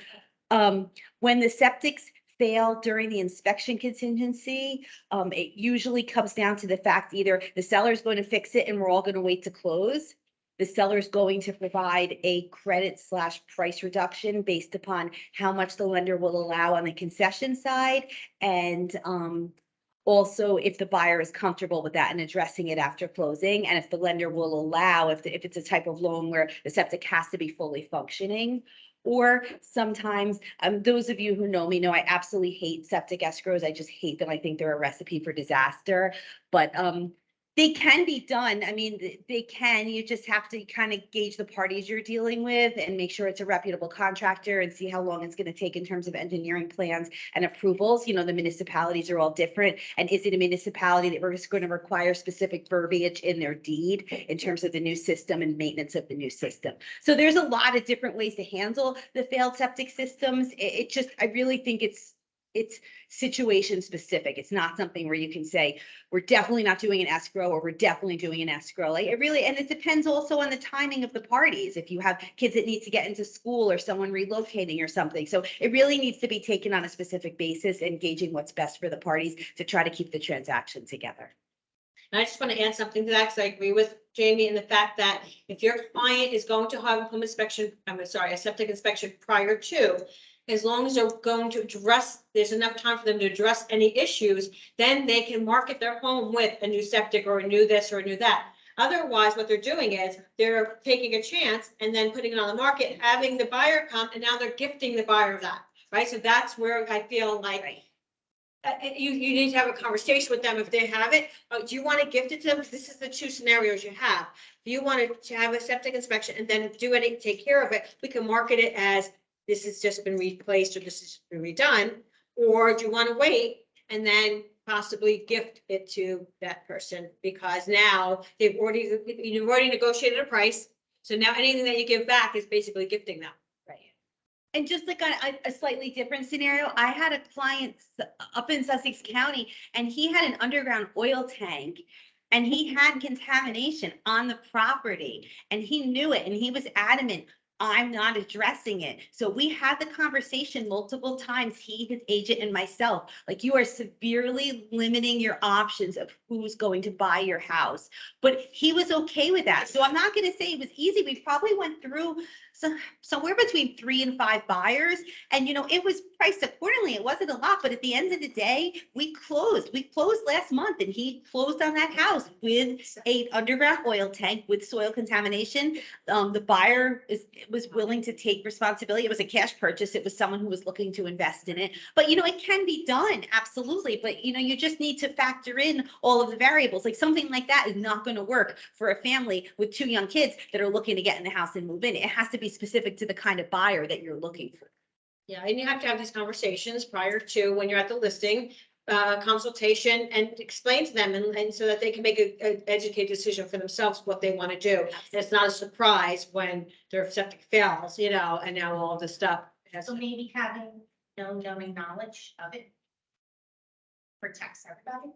When the septics fail during the inspection contingency, it usually comes down to the fact either the seller's going to fix it and we're all going to wait to close. The seller's going to provide a credit/price reduction based upon how much the lender will allow on the concession side. And also, if the buyer is comfortable with that and addressing it after closing, and if the lender will allow, if it's a type of loan where the septic has to be fully functioning. Or sometimes, those of you who know me know I absolutely hate septic escrows. I just hate them. I think they're a recipe for disaster. But They can be done. I mean, they can, you just have to kind of gauge the parties you're dealing with and make sure it's a reputable contractor and see how long it's going to take in terms of engineering plans and approvals. You know, the municipalities are all different. And is it a municipality that we're just going to require specific verbiage in their deed in terms of the new system and maintenance of the new system? So there's a lot of different ways to handle the failed septic systems. It just, I really think it's situation specific. It's not something where you can say, we're definitely not doing an escrow or we're definitely doing an escrow. Like it really, and it depends also on the timing of the parties. If you have kids that need to get into school or someone relocating or something. So it really needs to be taken on a specific basis, engaging what's best for the parties to try to keep the transaction together. And I just want to add something to that, because I agree with Jamie in the fact that if your client is going to have a home inspection, a septic inspection prior to, as long as they're going to address, there's enough time for them to address any issues, then they can market their home with a new septic or a new this or a new that. Otherwise, what they're doing is they're taking a chance and then putting it on the market, having the buyer come, and now they're gifting the buyer that, right? So that's where I feel like you need to have a conversation with them if they have it. Do you want to gift it to them? Because this is the two scenarios you have. If you want to have a septic inspection and then take care of it, we can market it as this has just been replaced or this has been redone. Or do you want to wait and then possibly gift it to that person? Because now you've already negotiated a price. So now anything that you give back is basically gifting them. Right. And just like a slightly different scenario, I had a client up in Sussex County and he had an underground oil tank and he had contamination on the property and he knew it and he was adamant, I'm not addressing it. So we had the conversation multiple times, he, his agent, and myself, like you are severely limiting your options of who's going to buy your house. But he was okay with that. So I'm not going to say it was easy. We probably went through somewhere between 3 and 5 buyers. And, you know, it was priced accordingly. It wasn't a lot, but at the end of the day, we closed last month and he closed on that house with a underground oil tank with soil contamination. The buyer was willing to take responsibility. It was a cash purchase. It was someone who was looking to invest in it, but you know, it can be done. Absolutely. But you know, you just need to factor in all of the variables. Like something like that is not going to work for a family with 2 young kids that are looking to get in the house and move in. It has to be specific to the kind of buyer that you're looking for. Yeah, and you have to have these conversations prior to when you're at the listing, consultation, and explain to them and so that they can make an educated decision for themselves what they want to do. And it's not a surprise when their septic fails, you know, and now all this stuff. So maybe having knowing knowledge of it protects everybody.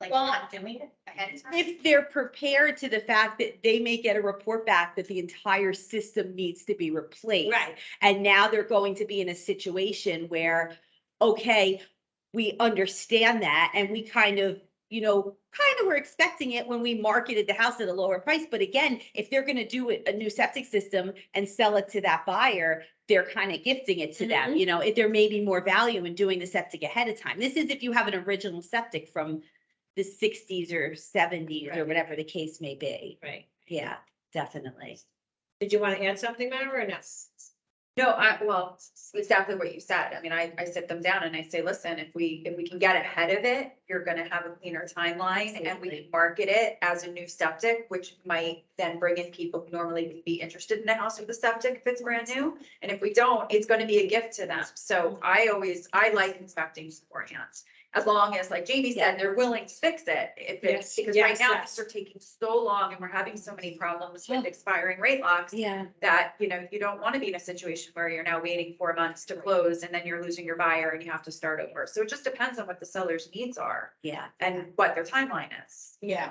Like Well, not doing it ahead of time. If they're prepared to the fact that they may get a report back that the entire system needs to be replaced. Right. And now they're going to be in a situation where, okay, we understand that and we kind of were expecting it when we marketed the house at a lower price. But again, if they're going to do a new septic system and sell it to that buyer, they're kind of gifting it to them. You know, if there may be more value in doing the septic ahead of time. This is if you have an original septic from the 60s or 70s or Right. whatever the case may be. Right. Yeah, definitely. Did you want to add something, Myra, or no? No, well, exactly what you said. I mean, I sit them down and I say, listen, if we can get ahead of it, you're gonna have a cleaner timeline and we can market it as a new septic, which might then bring in people who normally would be interested in a house with a septic if it's brand new. And if we don't, it's gonna be a gift to them. So I like inspecting beforehand. As long as, like Jamie said, they're willing to fix it. If it's, because right now things are taking so long and we're having so many problems with expiring rate locks. Yeah. That, you know, you don't want to be in a situation where you're now waiting 4 months to close and then you're losing your buyer and you have to start over. So it just depends on what the seller's needs are Yeah. and what their timeline is. Yeah.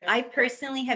I personally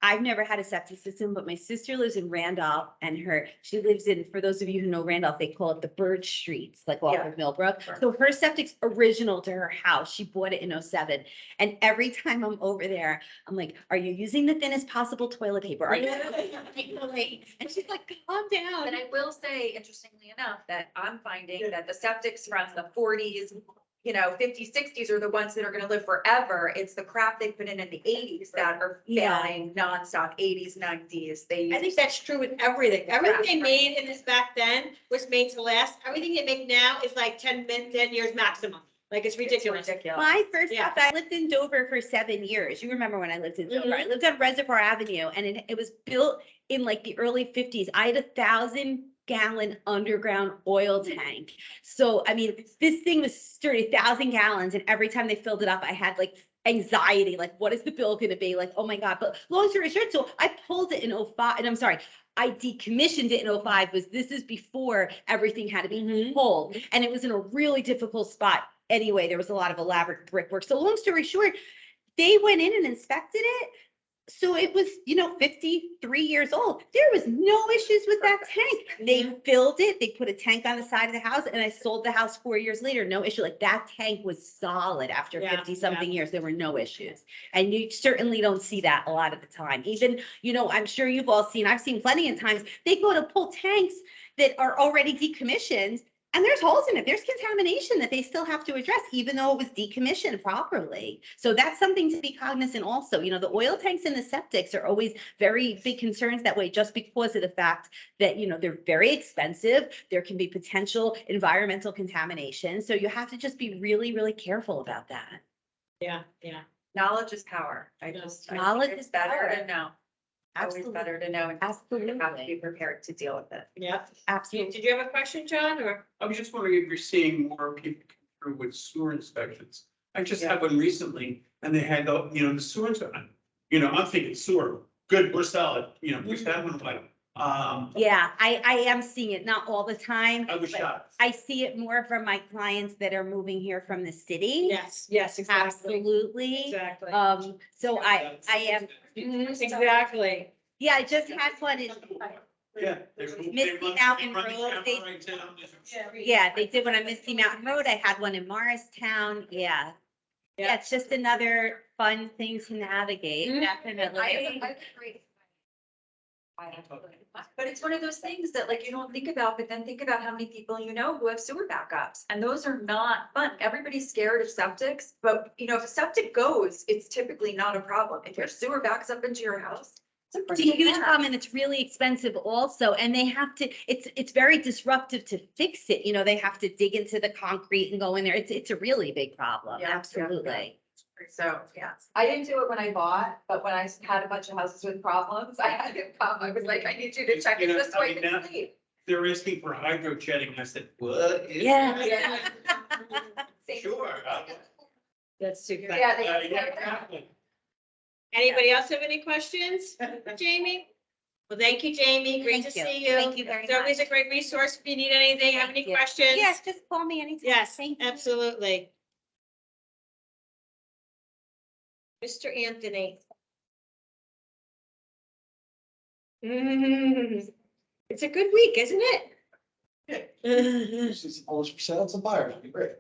I've never had a septic system, but my sister lives in Randolph and she lives in, for those of you who know Randolph, they call it the Bird Streets, like off of Millbrook. Sure. So her septic's original to her house. She bought it in 2007. And every time I'm over there, I'm like, are you using the thinnest possible toilet paper? Are you? And she's like, calm down. And I will say, interestingly enough, that I'm finding that the septics from the 40s, you know, 50s, 60s are the ones that are going to live forever. It's the crap they put in the 80s that are failing nonstop. 80s, 90s. I think that's true with everything. Everything they made in this back then was made to last. Everything they make now is like 10 years maximum. Like, it's It's ridiculous. ridiculous. My first Yeah. house, I lived in Dover for 7 years. You remember when I lived in Dover? I lived on Reservoir Avenue and it was built in like the early 50s. I had 1,000-gallon underground oil tank. So, I mean, this thing was sturdy, 1,000 gallons. And every time they filled it up, I had like anxiety, like, what is the bill going to be? Like, oh my God. But long story short, so I pulled it in 05, and I'm sorry, I decommissioned it in 05. This is before everything had to be pulled. And it was in a really difficult spot. Anyway, there was a lot of elaborate brickwork. So long story short, they went in and inspected it. So it was, 53 years old. There was no issues with that tank. They filled it, they put a tank on the side of the house, and I sold the house 4 years later, no issue. Like, that tank was solid after Yeah, 50-something years. There were no issues. And you certainly don't see that a lot of the time. Even, I'm sure you've all seen, I've seen plenty of times, they go to pull tanks that are already decommissioned, and there's holes in it. There's contamination that they still have to address, even though it was decommissioned properly. So that's something to be cognizant also. The oil tanks and the septics are always very big concerns that way, just because of the fact that, they're very expensive. There can be potential environmental contamination. So you have to just be really, really careful about that. Yeah, yeah. Knowledge is power. I think Knowledge it's is better power. to know. Always Absolutely. better to know and just have to be Absolutely. prepared to deal with it. Yeah. Absolutely. Did you have a question, John, or? I was just wondering if you're seeing more people come through with sewer inspections. I just had one recently and they had, the sewers on. I'm thinking sewer, good, we're solid, push that one away. Yeah, I am seeing it, not all the time. I was but shocked. I see it more from my clients that are moving here from the city. Yes, exactly. Absolutely. Exactly. So I am, Exactly. yeah, I just had one in, Yeah. Misty Mountain Road, yeah, they did one on Misty Mountain Road. I had one in Morristown. Yeah. Yeah, it's just another fun thing to navigate, definitely. But it's one of those things that like you don't think about, but then think about how many people you know who have sewer backups. And those are not fun. Everybody's scared of septics, but if a septic goes, it's typically not a problem. If your sewer backs up into your house, it's It's a huge problem and it's really expensive also, and they have to, it's very disruptive to fix it, they have to dig into the concrete and go in there, it's a really big problem, Yeah, yeah, absolutely. So, yeah, I didn't do it when I bought, but when I had a bunch of houses with problems, I had to come. I was like, I need you to check it this way. They're asking for hydro jetting. I said, what? Yeah. Yeah. Sure. That's too funny. Yeah, Yeah, they, exactly. Anybody else have any questions, Jamie? Well, thank you, Jamie. Great to Thank you. see you. Thank you very It's always a much. great resource if you need anything, have any Thank you. questions. Yes, just call me anytime. Yes, Thank you. absolutely. Mr. Anthony. It's a good week, isn't it? This is all for sale, it's a buyer, it'd be great.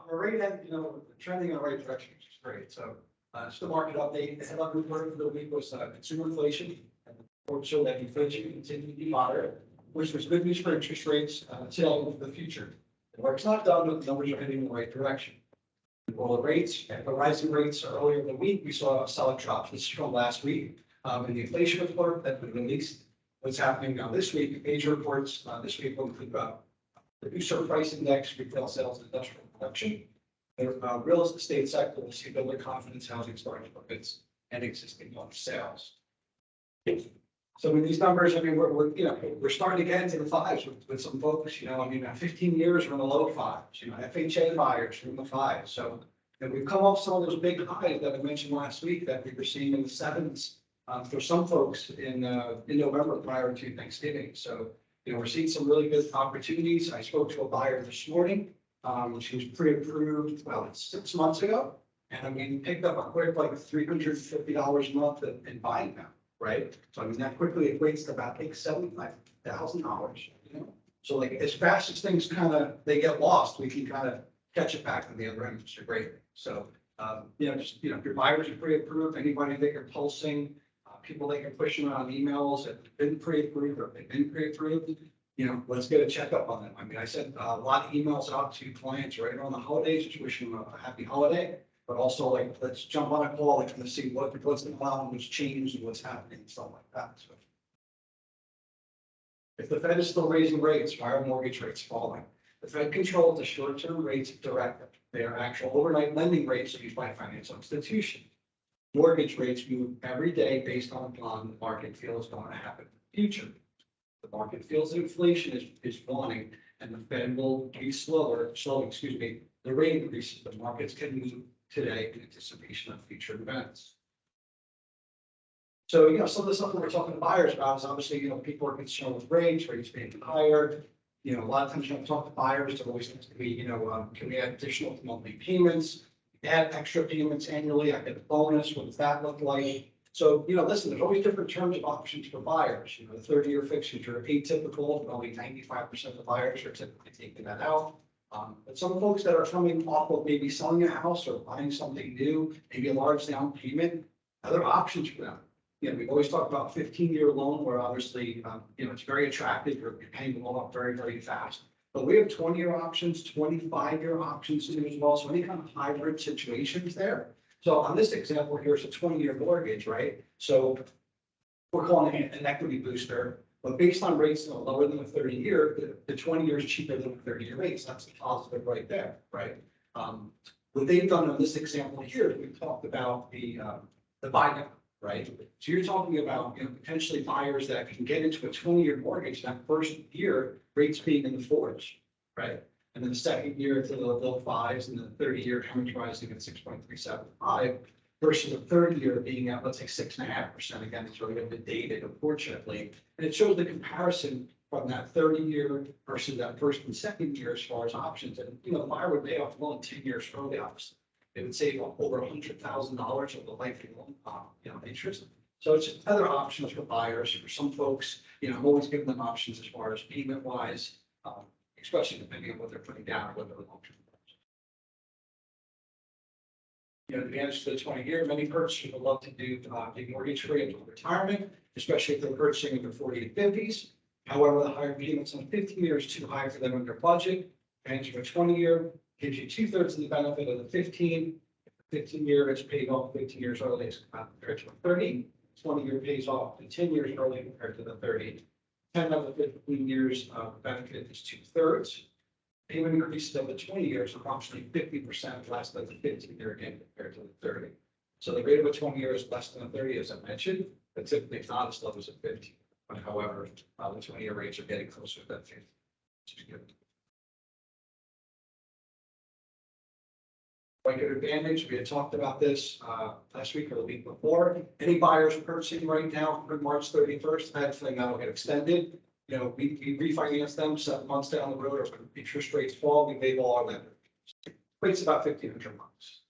We're right at, we're trending in the right direction, which is great, so, just the market update, the headline report for the week was, consumer inflation. And the report showed that inflation continued to be moderate, which was good news for interest rates, until the future. The work's not done, but the numbers are heading in the right direction. Well, the rates, and the rising rates earlier in the week, we saw a solid drop. This is from last week. And the inflation report that we released, what's happening now this week, major reports, this week will include the producer price index, retail sales, and industrial production. The real estate sector will see builder confidence, housing starting permits, and existing home sales. So with these numbers, I mean, we're starting to get into the fives with some folks, 15 years, we're in the low fives, FHA buyers, we're in the fives. So, we've come off some of those big highs that I mentioned last week that we were seeing in the sevens for some folks in November prior to Thanksgiving. So, we're seeing some really good opportunities. I spoke to a buyer this morning. She was pre-approved, 6 months ago. And I mean, picked up a quick, like $350 a month in buying now. Right? So I mean, that quickly equates to about $75,000, So like as fast as things they get lost, we can catch it back on the other end, which is great. So, if your buyers are pre-approved, anybody that you're pulsing, people that you're pushing on emails that have been pre-approved or they've been pre-approved, let's get a checkup on them. I mean, I sent a lot of emails out to clients right around the holidays, just wishing them a happy holiday. But also let's jump on a call and see what's going on, what's changed and what's happening and stuff like that. So If the Fed is still raising rates, why are mortgage rates falling? The Fed controls the short-term rates directly. They are actual overnight lending rates used by financial institutions. Mortgage rates move every day based on the market feels going to happen in the future. The market feels inflation is wanting, and the Fed will be slow, the rate increases. The markets can move today in anticipation of future events. So, some of the stuff that we're talking to buyers about is obviously, people are concerned with rates being higher. A lot of times when I talk to buyers, there always tends to be, can we add additional monthly payments? Add extra payments annually, I get a bonus, what does that look like? So, listen, there's always different terms of options for buyers. The 30-year fixed are atypical, but only 95% of the buyers are typically taking that out. But some folks that are coming off of maybe selling a house or buying something new, maybe a large down payment, other options for them. We've always talked about 15-year loan where obviously, it's very attractive. You're paying the loan off very, very fast. But we have 20-year options, 25-year options too as well. So any kind of hybrid situations there. So on this example here, it's a 20-year mortgage, right? So we're calling it an equity booster, but based on rates lower than the 30-year, the 20 years cheaper than the 30-year rates. That's a positive right there, right? What they've done on this example here, we've talked about the buy down. Right? So you're talking about potentially buyers that can get into a 20-year mortgage that first year rates being in the 4s, right? And then the second year to the low 5s and the 30-year amortizing at 6.375 versus the 30-year being at, let's say, 6.5%. Again, it's really a bit dated, unfortunately. And it shows the comparison from that 30-year versus that first and second year as far as options. And the buyer would pay off the loan 10 years early, obviously. They would save over $100,000 of the life loan, interest. So it's just other options for buyers. For some folks, I'm always giving them options as far as payment wise, especially depending on what they're putting down or what they're long-term. The advantage to the 20-year, many purchasers would love to do the mortgage free until retirement, especially if they're purchasing in their 40s and 50s. However, the higher payments on 15 years is too high for them in their budget. Advantage of a 20-year gives you 2/3 of the benefit of the 15. If the 15-year is paid off 15 years early as compared to a 30. 20-year pays off in 10 years early compared to the 30. 10 of the 15 years of benefit is 2/3. Payment increases of the 20 years are approximately 50% less than the 15-year again compared to the 30. So the rate of a 20-year is less than a 30, as I mentioned, but typically it's not as low as a 15. But however, the 20-year rates are getting closer to that 50, which is good. Blanket advantage, we had talked about this last week or the week before. Any buyers purchasing right now for March 31st, that thing that'll get extended. We refinance them 7 months down the road, or when interest rates fall, we waive all our lender. Rates about $1,500.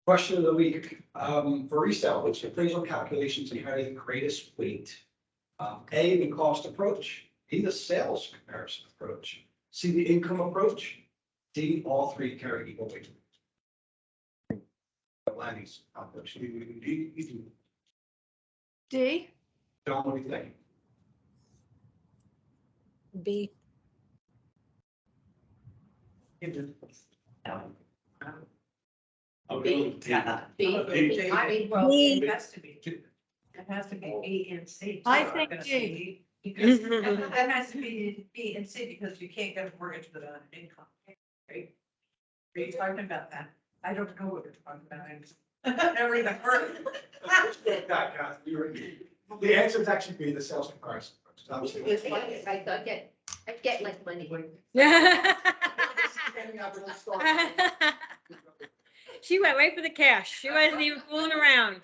Question of the week, for resale, which appraisal calculations carry the greatest weight? A, the cost approach, B, the sales comparison approach, C, the income approach, D, all three carry equal weight. Lanny's approach. D. John, what do you think? B. I'll go with D. B. It has to be. It has to be B and C. I I'm think gonna D. say D, because that has to be B and C because you can't get a mortgage without an income. Right? Are you talking about that? I don't know what you're talking about. Never even heard. The answer is actually B, the sales comparison. approach. It's funny, if I get like money. She went right for the cash. She wasn't even fooling around.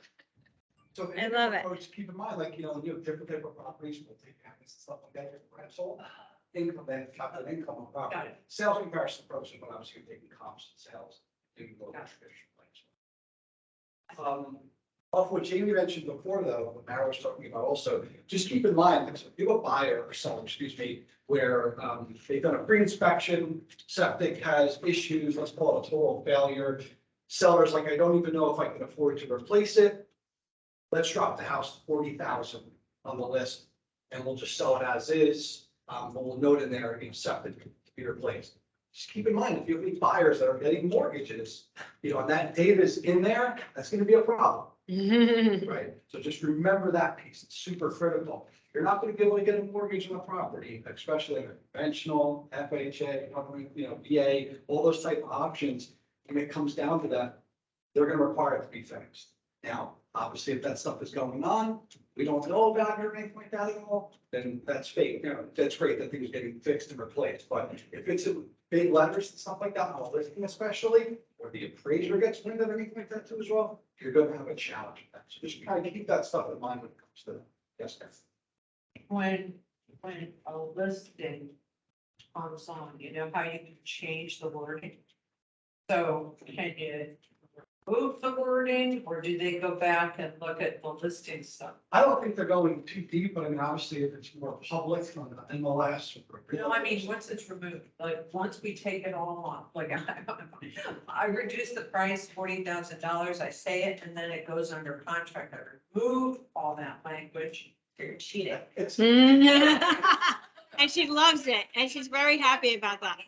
So I love it. Keep in mind, like, you have different type of properties, we'll take habits and stuff like that, different rental, income, then calculate income on Got property. it. Sales comparison approach is when obviously you're taking comps and sales. You can go Got it. traditional plans. Off what Jamie mentioned before, though, what Mara was talking about also, just keep in mind, if you have a buyer or seller, where they've done a pre-inspection, septic has issues, let's call it a total failure. Seller's like, I don't even know if I can afford to replace it. Let's drop the house to 40,000 on the list, and we'll just sell it as is. But we'll note in there, septic to be replaced. just keep in mind, if you have any buyers that are getting mortgages, and that data is in there, that's gonna be a problem, right? So just remember that piece, it's super critical. You're not gonna be able to get a mortgage on a property, especially a conventional, FHA, VA, all those type of options. When it comes down to that, they're gonna require it to be fixed. Now, obviously, if that stuff is going on, we don't know about it or anything like that at all, then that's fake, that's great that things are getting fixed and replaced. But if it's in big letters and stuff like that, on a listing especially, or the appraiser gets wind of anything like that too as well, you're gonna have a challenge with that. So just kind of keep that stuff in mind when it comes to that. Yes, sir. When a listing comes on, you know how you can change the wording? So can you remove the wording, or do they go back and look at the listing stuff? I don't think they're going too deep, but I mean, obviously, if it's more public on the MLS. No, I mean, once it's removed, like, once we take it all off, like, I reduce the price $40,000, I say it, and then it goes under contract, I remove all that language. You're cheating. It's, And she loves it, and she's very happy about that.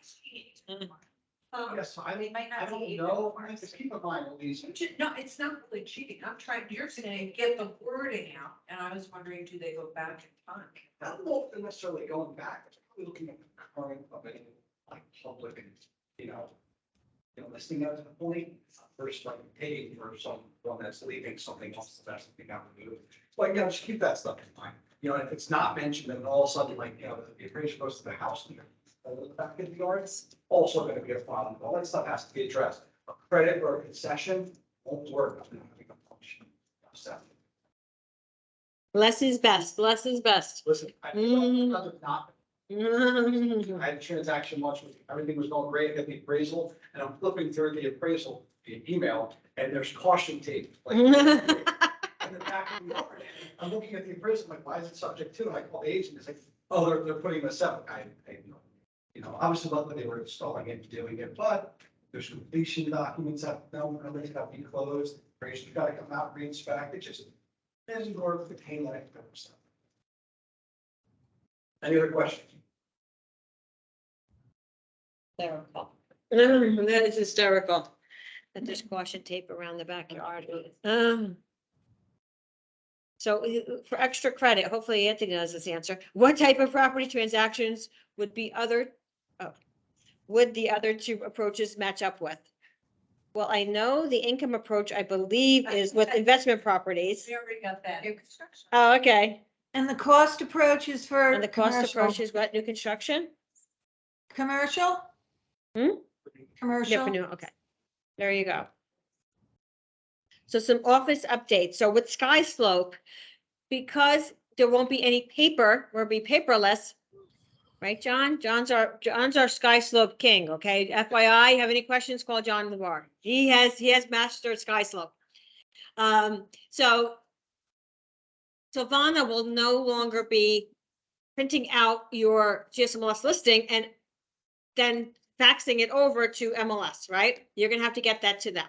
yes, I mean, might not I don't be know, I mean, just keep in mind, Elise, No, it's not really cheating. I'm trying, you're saying get the wording out, and I was wondering, do they go back in time? I don't know if they're necessarily going back, it's probably looking at the current of any, like, public, listing at the point, first, like, paying for someone that's leaving something else, that's something out to do. Like, just keep that stuff in mind, and if it's not mentioned, then all of a sudden, like, the appraiser goes to the house and the back in the yard, it's also gonna be a problem, all that stuff has to be addressed. A credit or a concession won't work. So, Less is best, less is best. listen, I'd rather not. I had a transaction once, with everything was going great, at the appraisal, and I'm flipping through the appraisal, the email, and there's caution tape. Like, in the back of the yard. I'm looking at the appraisal, I'm like, why is it subject to? And I call the agent, it's like, oh, they're putting this up. Obviously, not that they were installing it, doing it, but there's completion documents that, no, they got to be closed, appraiser's got to come out, re-inspect, it just isn't worth the pain that it comes. Any other questions? Hysterical. That is hysterical. That there's caution tape around the backyard. So for extra credit, hopefully Anthony knows this answer. What type of property transactions would the other two approaches match up with? Well, I know the income approach, I believe, is with investment properties. We already got that. New construction. Oh, okay. And the cost approach is for And the cost commercial. approach is what, new construction? Commercial? Hmm? Commercial. Different, new, okay. There you go. So some office updates. So with Sky Slope, because there won't be any paper, we'll be paperless. Right, John? John's our Sky Slope king, okay? FYI, have any questions, call John LeVar. He has mastered Sky Slope. So Silvana will no longer be printing out your GSMLS listing and then faxing it over to MLS, right? You're gonna have to get that to them.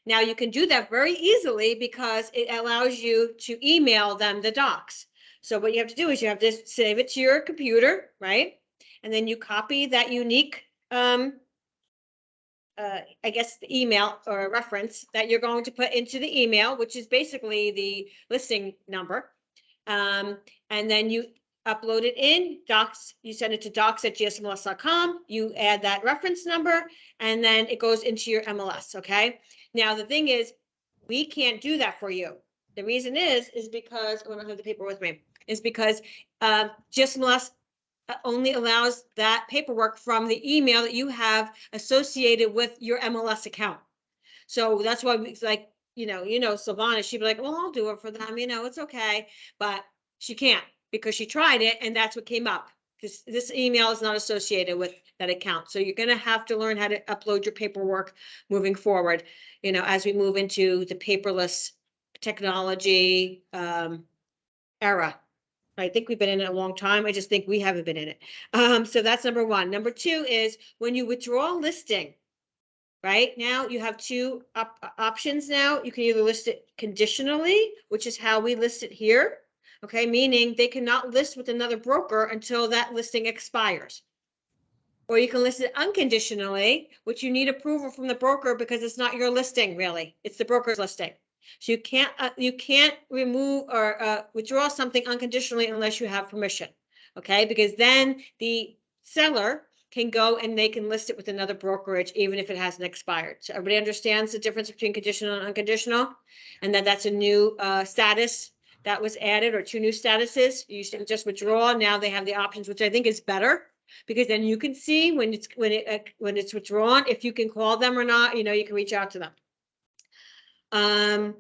Now you can do that very easily because it allows you to email them the docs. So what you have to do is you have to save it to your computer, right? And then you copy that unique, I guess, the email or reference that you're going to put into the email, which is basically the listing number. And then you upload it in docs, you send it to docs@gsmls.com, you add that reference number, and then it goes into your MLS, okay? Now, the thing is, we can't do that for you. The reason is because, I don't have the paper with me, is because GSMLS only allows that paperwork from the email that you have associated with your MLS account. So that's why it's like, Silvana, she'd be like, well, I'll do it for them, it's okay. But she can't because she tried it and that's what came up. This email is not associated with that account. So you're going to have to learn how to upload your paperwork moving forward, as we move into the paperless technology era. I think we've been in it a long time. I just think we haven't been in it. So that's number one. Number two is when you withdraw a listing, right? Now you have two options now. You can either list it conditionally, which is how we list it here. Okay, meaning they cannot list with another broker until that listing expires. or you can list it unconditionally, which you need approval from the broker because it's not your listing really. It's the broker's listing. So you can't remove or withdraw something unconditionally unless you have permission. Okay, because then the seller can go and they can list it with another brokerage, even if it hasn't expired. So everybody understands the difference between conditional and unconditional? And that's a new status that was added, or two new statuses. You used to just withdraw, now they have the options, which I think is better. Because then you can see when it's withdrawn, if you can call them or not, you can reach out to them.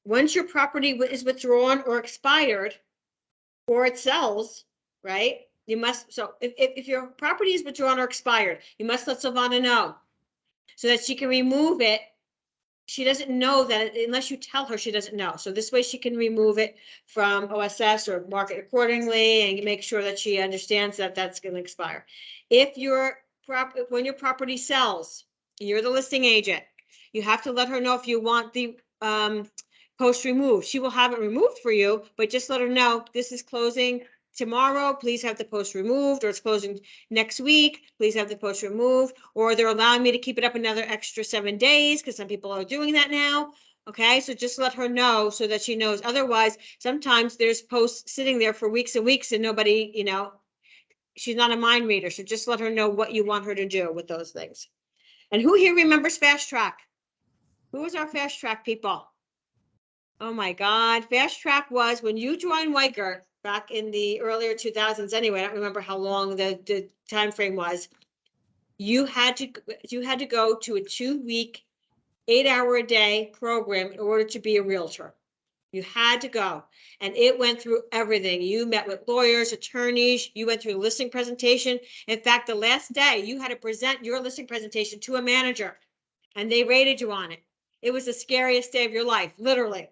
Once your property is withdrawn or expired, or it sells, right? You must, so if your property is withdrawn or expired, you must let Silvana know so that she can remove it. She doesn't know that unless you tell her, she doesn't know. So this way she can remove it from OSS or mark it accordingly and make sure that she understands that that's going to expire. If when your property sells, you're the listing agent, you have to let her know if you want the post removed. She will have it removed for you, but just let her know this is closing tomorrow, please have the post removed, or it's closing next week, please have the post removed, or they're allowing me to keep it up another extra 7 days because some people are doing that now. Okay, so just let her know so that she knows. Otherwise, sometimes there's posts sitting there for weeks and weeks and nobody, she's not a mind reader. So just let her know what you want her to do with those things. And who here remembers Fast Track? Who was our Fast Track people? Oh my God, Fast Track was when you joined Weicker back in the earlier 2000s. Anyway, I don't remember how long the time frame was. You had to go to a 2-week, 8-hour-a-day program in order to be a realtor. You had to go, and it went through everything. You met with lawyers, attorneys. You went through the listing presentation. In fact, the last day you had to present your listing presentation to a manager, and they rated you on it. It was the scariest day of your life, literally.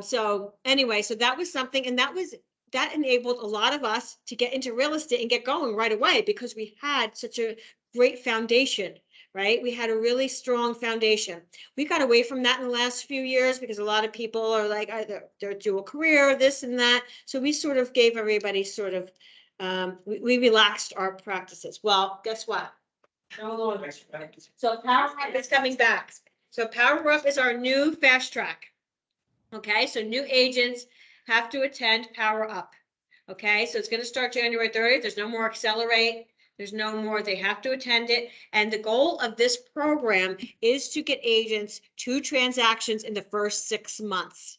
So anyway, so that was something, and that enabled a lot of us to get into real estate and get going right away because we had such a great foundation, right? We had a really strong foundation. We got away from that in the last few years because a lot of people are like, either they're dual career, this and that. So we sort of gave everybody we relaxed our practices. Well, guess what? No longer. So Power Up is coming back. So Power Up is our new Fast Track. Okay, so new agents have to attend Power Up. Okay, so it's going to start January 30th. There's no more Accelerate. There's no more, they have to attend it. And the goal of this program is to get agents 2 transactions in the first 6 months,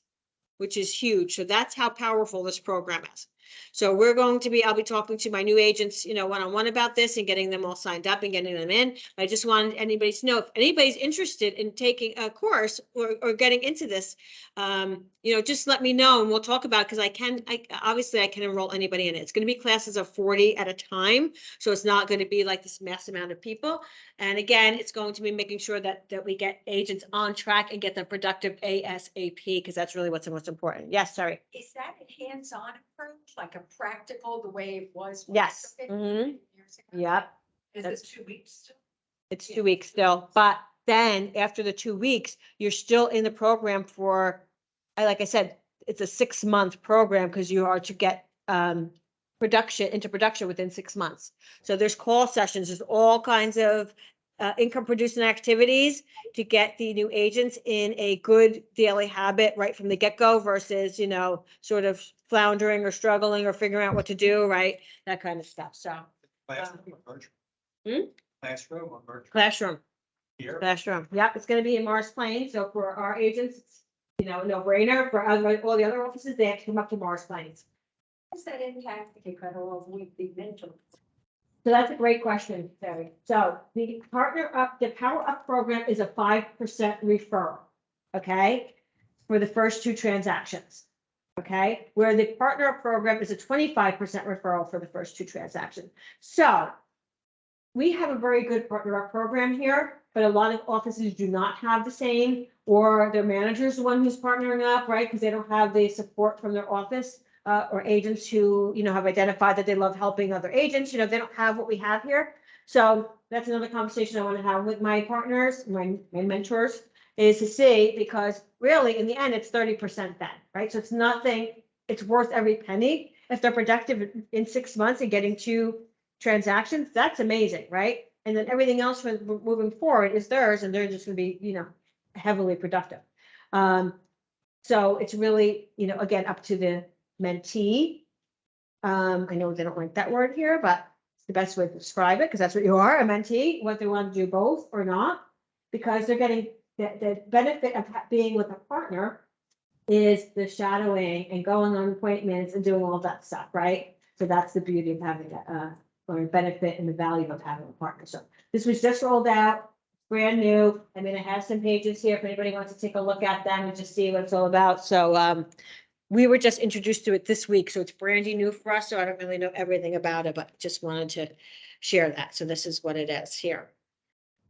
which is huge. So that's how powerful this program is. So I'll be talking to my new agents, one-on-one about this and getting them all signed up and getting them in. I just wanted anybody to know if anybody's interested in taking a course or getting into this, just let me know and we'll talk about it because I can enroll anybody in it. It's going to be classes of 40 at a time. So it's not going to be like this mass amount of people. And again, it's going to be making sure that we get agents on track and get them productive ASAP because that's really what's the most important. Yes, sorry. Is that a hands-on approach, like a practical, the way it was? Yes. 15 Mhm. years ago? Yep. Is it 2 weeks still? It's 2 weeks still, but then after the 2 weeks, you're still in the program for, like I said, it's a 6-month program because you are to get into production within 6 months. So there's call sessions, there's all kinds of income producing activities to get the new agents in a good daily habit right from the get-go versus, sort of floundering or struggling or figuring out what to do, right? That kind of stuff. So Classroom or virtual? Hmm? Classroom or virtual? classroom. Here? Classroom. Yep, it's gonna be in Morris Plains. So for our agents, it's, no brainer. For all the other offices, they have to come up to Morris Plains. How does that impact the cutoff with the mentor? So that's a great question, Terry. So the Power Up program is a 5% referral, okay? For the first 2 transactions, okay? Where the Partner Up program is a 25% referral for the first 2 transactions. So we have a very good Partner Up program here, but a lot of offices do not have the same, or their manager's the one who's partnering up, right? Because they don't have the support from their office. Or agents who, have identified that they love helping other agents, they don't have what we have here. So that's another conversation I want to have with my partners, my mentors, is to see, because really in the end, it's 30% then, right? So it's nothing, it's worth every penny. If they're productive in 6 months and getting 2 transactions, that's amazing, right? And then everything else from moving forward is theirs, and they're just gonna be, heavily productive. So it's really, again, up to the mentee. I know they don't like that word here, but it's the best way to describe it, because that's what you are, a mentee, what they want to do both or not. Because they're getting, the benefit of being with a partner is the shadowing and going on appointments and doing all that stuff, right? So that's the beauty of having or benefit and the value of having a partner. So this was just rolled out, brand new. I mean, I have some pages here if anybody wants to take a look at them and just see what it's all about. So we were just introduced to it this week, so it's brandy new for us, so I don't really know everything about it, but just wanted to share that. So this is what it is here.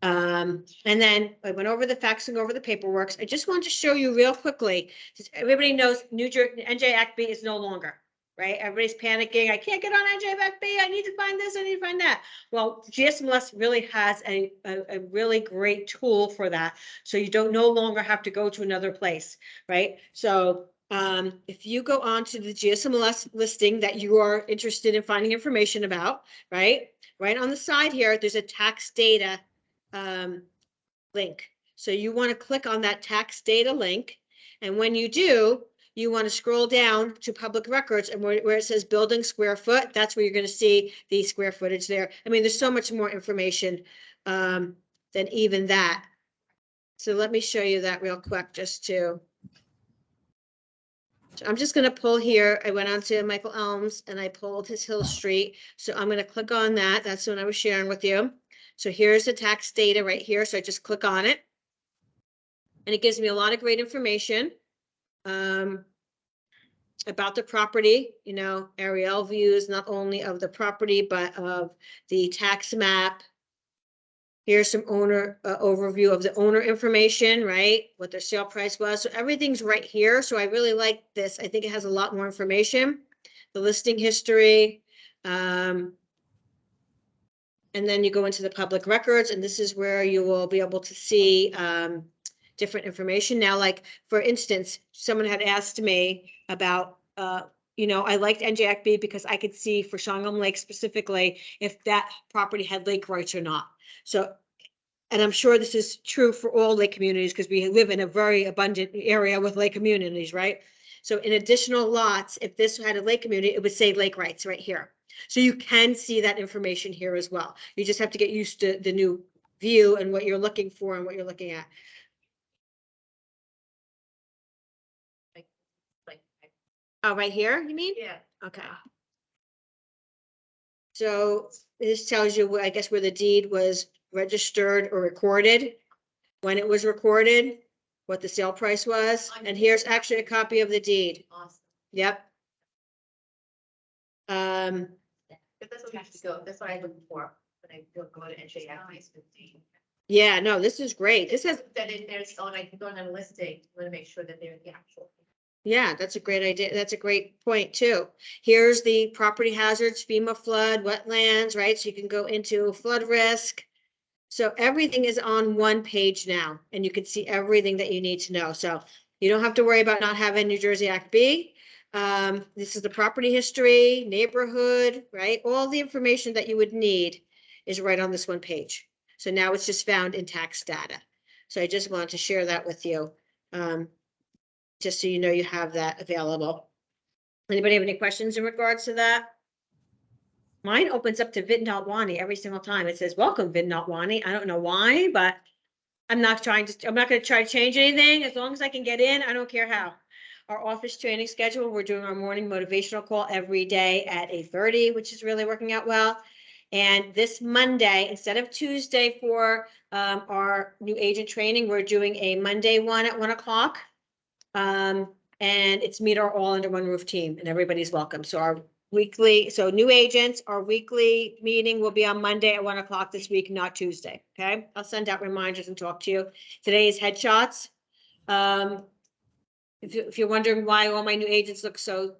And then I went over the facts and over the paperwork. I just wanted to show you real quickly, since everybody knows New Jersey, NJACB is no longer, right? Everybody's panicking. I can't get on NJACB. I need to find this. I need to find that. Well, GSMLS really has a really great tool for that. So you don't no longer have to go to another place, right? So if you go on to the GSMLS listing that you are interested in finding information about, right? Right on the side here, there's a tax data link. So you want to click on that tax data link. And when you do, you want to scroll down to public records, and where it says building square foot, that's where you're going to see the square footage there. I mean, there's so much more information than even that. So let me show you that real quick just to. So I'm just going to pull here. I went on to Michael Elms and I pulled his Hill Street. So I'm going to click on that. That's the one I was sharing with you. So here's the tax data right here. So I just click on it. And it gives me a lot of great information about the property, aerial views, not only of the property, but of the tax map. Here's some owner overview of the owner information, right? What their sale price was. So everything's right here. So I really like this. I think it has a lot more information. The listing history. And then you go into the public records, and this is where you will be able to see different information. Now, like, for instance, someone had asked me about, I liked NJACB because I could see for Shongum Lake specifically if that property had lake rights or not. So, and I'm sure this is true for all lake communities because we live in a very abundant area with lake communities, right? So in additional lots, if this had a lake community, it would say lake rights right here. So you can see that information here as well. You just have to get used to the new view and what you're looking for and what you're looking at. Oh, right here, you mean? Yeah. Okay. So this tells you, I guess, where the deed was registered or recorded, when it was recorded, what the sale price was, and here's actually a copy of the deed. Awesome. Yep. But that's what we have to go, that's what I look for, when I go to NJACB's 15. Yeah, no, this is great. This has, That in there's, oh, and I can go on a listing, I want to make sure that they're the actual. yeah, that's a great idea. That's a great point too. Here's the property hazards, FEMA flood, wetlands, right? So you can go into flood risk. So everything is on one page now, and you can see everything that you need to know. So you don't have to worry about not having New Jersey Act B. This is the property history, neighborhood, right? All the information that you would need is right on this one page. So now it's just found in tax data. So I just wanted to share that with you. Just so you know you have that available. Anybody have any questions in regards to that? Mine opens up to Vidnotwani every single time. It says, welcome Vidnotwani. I don't know why, but I'm not going to try to change anything. As long as I can get in, I don't care how. Our office training schedule, we're doing our morning motivational call every day at 8:30, which is really working out well. And this Monday, instead of Tuesday for our new agent training, we're doing a Monday one at 1 o'clock. And it's meet our all under one roof team, and everybody's welcome. So our new agents, our weekly meeting will be on Monday at 1 o'clock this week, not Tuesday. Okay. I'll send out reminders and talk to you. Today is headshots. If you're wondering why all my new agents look so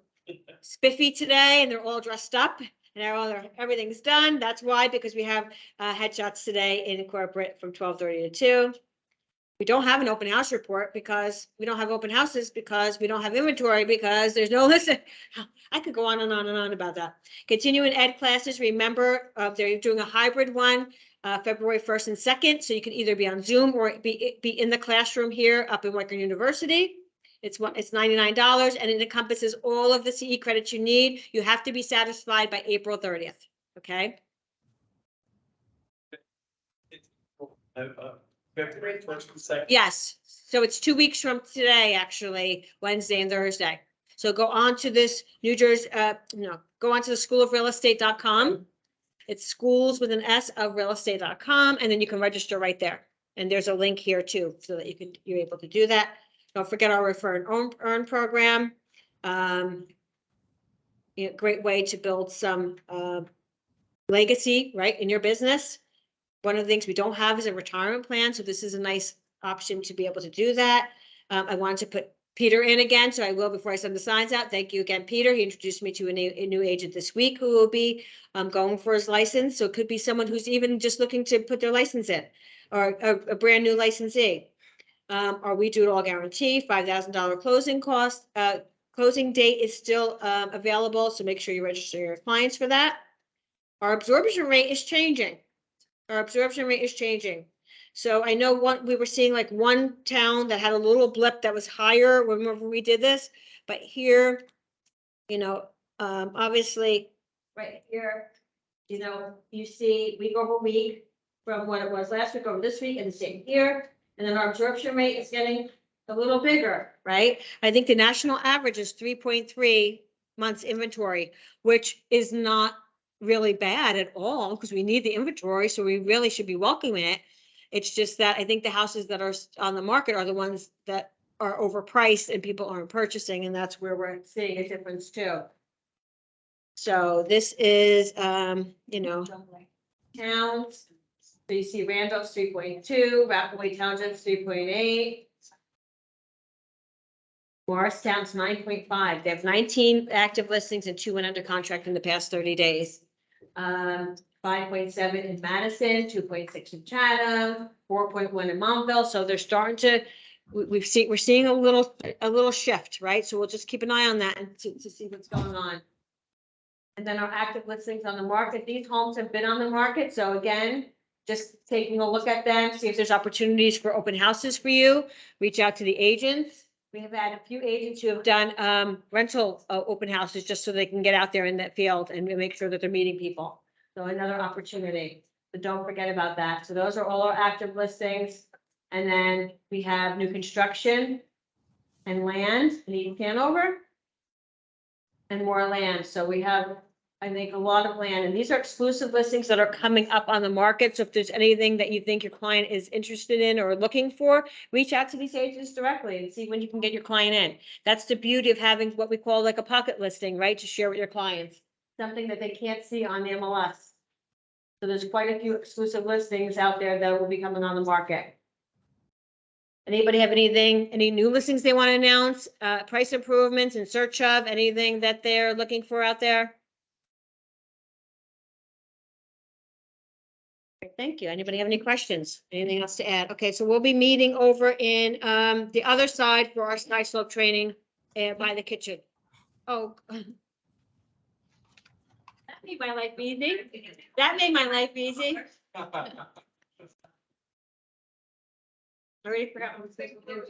spiffy today and they're all dressed up and everything's done, that's why, because we have headshots today in corporate from 12:30 to 2. We don't have an open house report because we don't have open houses because we don't have inventory because there's no, listen, I could go on and on and on about that. Continuing ed classes, remember, they're doing a hybrid one, February 1st and 2nd. So you can either be on Zoom or be in the classroom here up in Western University. It's $99 and it encompasses all of the CE credits you need. You have to be satisfied by April 30th. Okay. February 1st and 2nd. Yes, so it's 2 weeks from today, actually, Wednesday and Thursday. So go on to this New Jersey, go on to the schoolofrealestate.com. It's schools with an S of realestate.com, and then you can register right there. And there's a link here too, so that you're able to do that. Don't forget our refer and earn program. Great way to build some legacy, right, in your business. One of the things we don't have is a retirement plan, so this is a nice option to be able to do that. I wanted to put Peter in again, so I will before I send the signs out. Thank you again, Peter. He introduced me to a new agent this week who will be going for his license. So it could be someone who's even just looking to put their license in, or a brand new licensee. Or we do it all guarantee, $5,000 closing cost. Closing date is still available, so make sure you register your clients for that. Our absorption rate is changing. Our absorption rate is changing. So I know we were seeing like one town that had a little blip that was higher whenever we did this, but here, obviously, right here, you see week over week from what it was last week over this week and the same here. And then our absorption rate is getting a little bigger, right? I think the national average is 3.3 months inventory, which is not really bad at all because we need the inventory, so we really should be welcoming it. It's just that I think the houses that are on the market are the ones that are overpriced and people aren't purchasing, and that's where we're seeing a difference too. So this is, towns. So you see Randolph's 3.2, Rockaway Township's 3.8. Morristown's 9.5. They have 19 active listings and 2 went under contract in the past 30 days. 5.7 in Madison, 2.6 in Chatham, 4.1 in Montville. So they're starting to, we're seeing a little shift, right? So we'll just keep an eye on that and to see what's going on. And then our active listings on the market. These homes have been on the market. So again, just taking a look at them, see if there's opportunities for open houses for you. Reach out to the agents. We have had a few agents who have done rental open houses just so they can get out there in that field and make sure that they're meeting people. So another opportunity. So don't forget about that. So those are all our active listings. And then we have new construction and land in East Hanover and more land. So we have, I think, a lot of land, and these are exclusive listings that are coming up on the market. So if there's anything that you think your client is interested in or looking for, reach out to these agents directly and see when you can get your client in. That's the beauty of having what we call like a pocket listing, right? To share with your clients, something that they can't see on the MLS. So there's quite a few exclusive listings out there that will be coming on the market. Anybody have any new listings they want to announce, price improvements in search of, anything that they're looking for out there? Thank you. Anybody have any questions? Anything else to add? Okay, so we'll be meeting over in the other side for our sky slope training by the kitchen. Oh. That made my life easy. That made my life easy. I already forgot what I was supposed to do.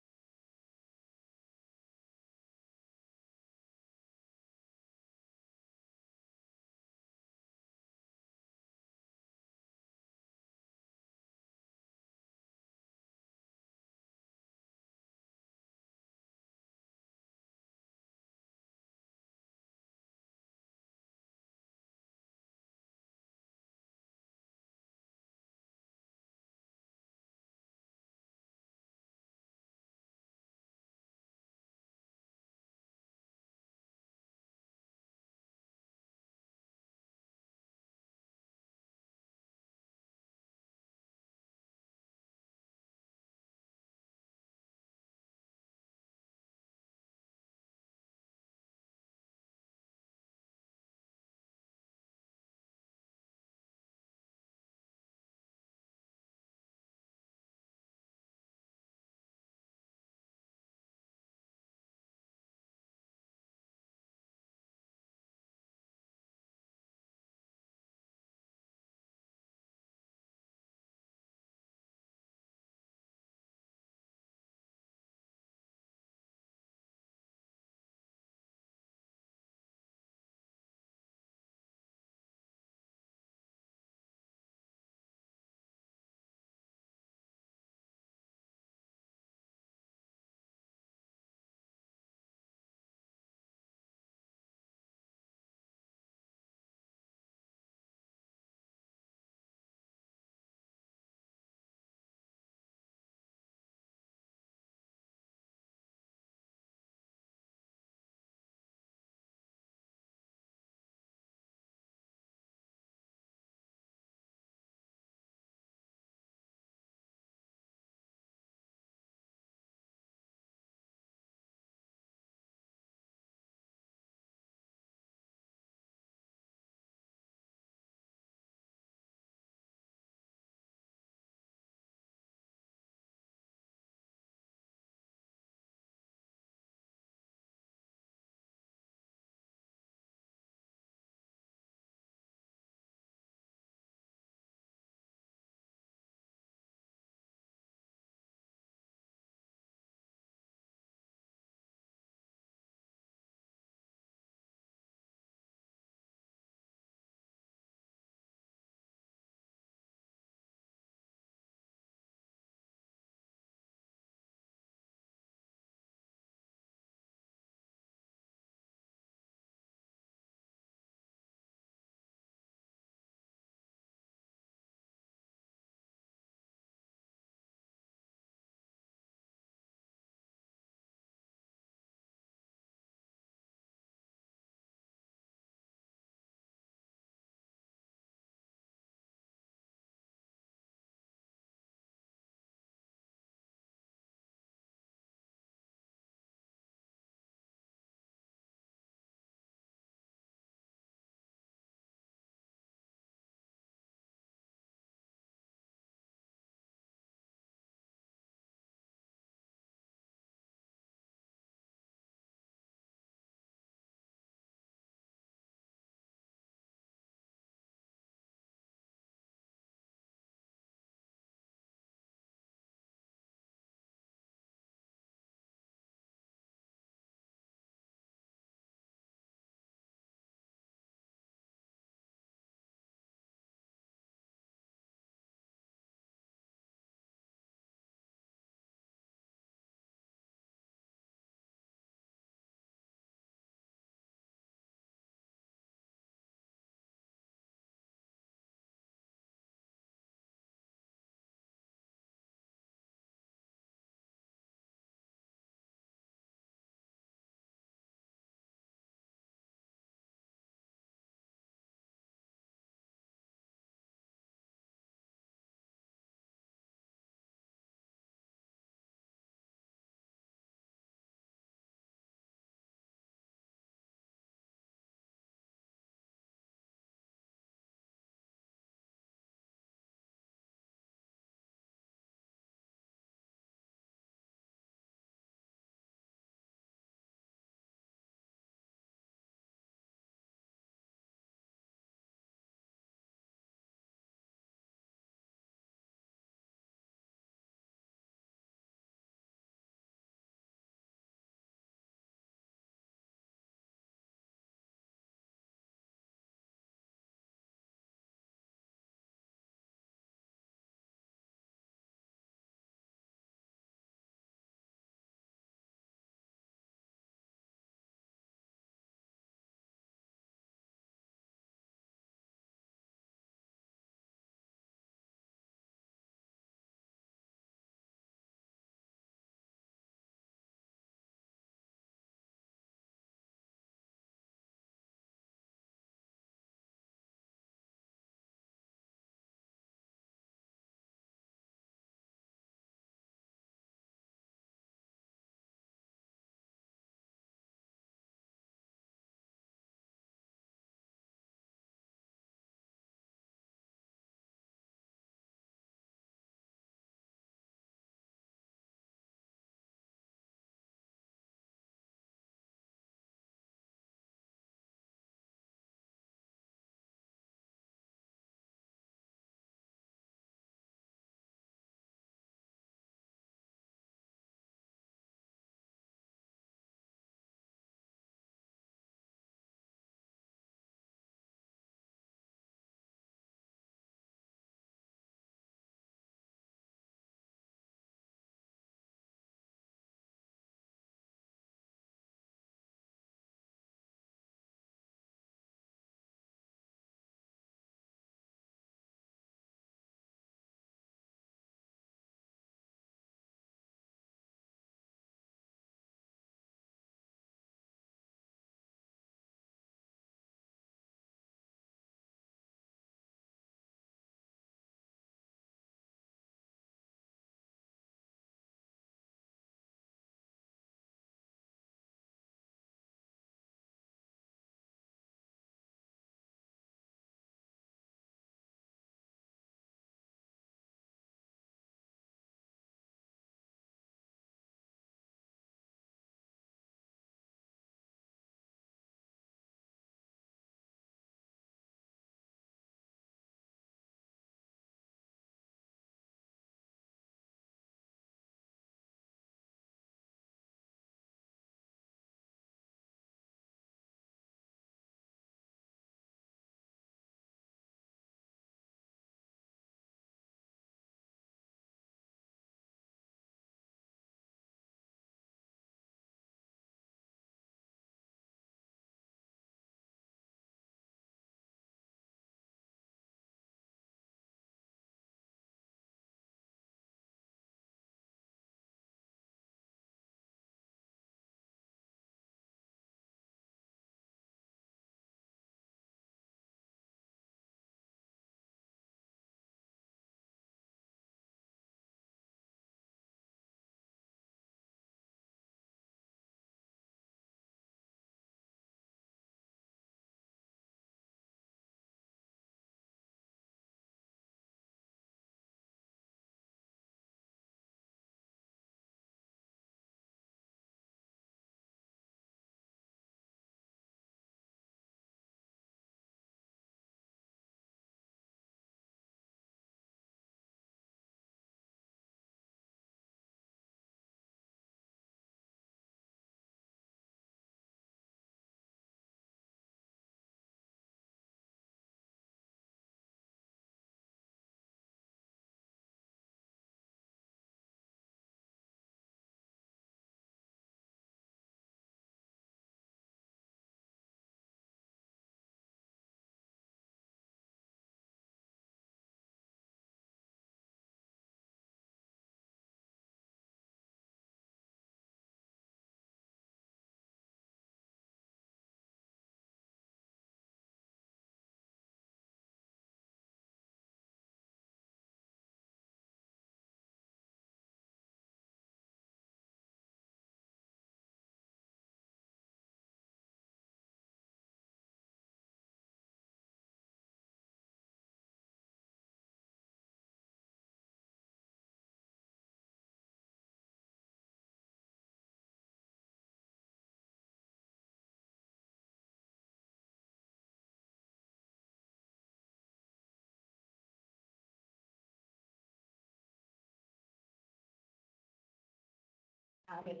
have it.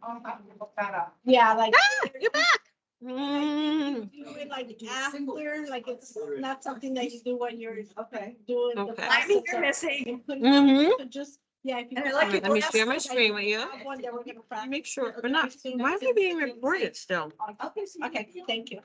I'll have to look that up. Yeah, like. You're back. Mm. Do it like after, like it's not something that you do when you're Okay. doing the Okay. process of missing. inputting. Mhm. You could just, yeah. if you And I could like have your Let me one share my that screen you with you. have one that we're gonna practice. Make sure, we're not, why are we being recorded still? Okay, thank you.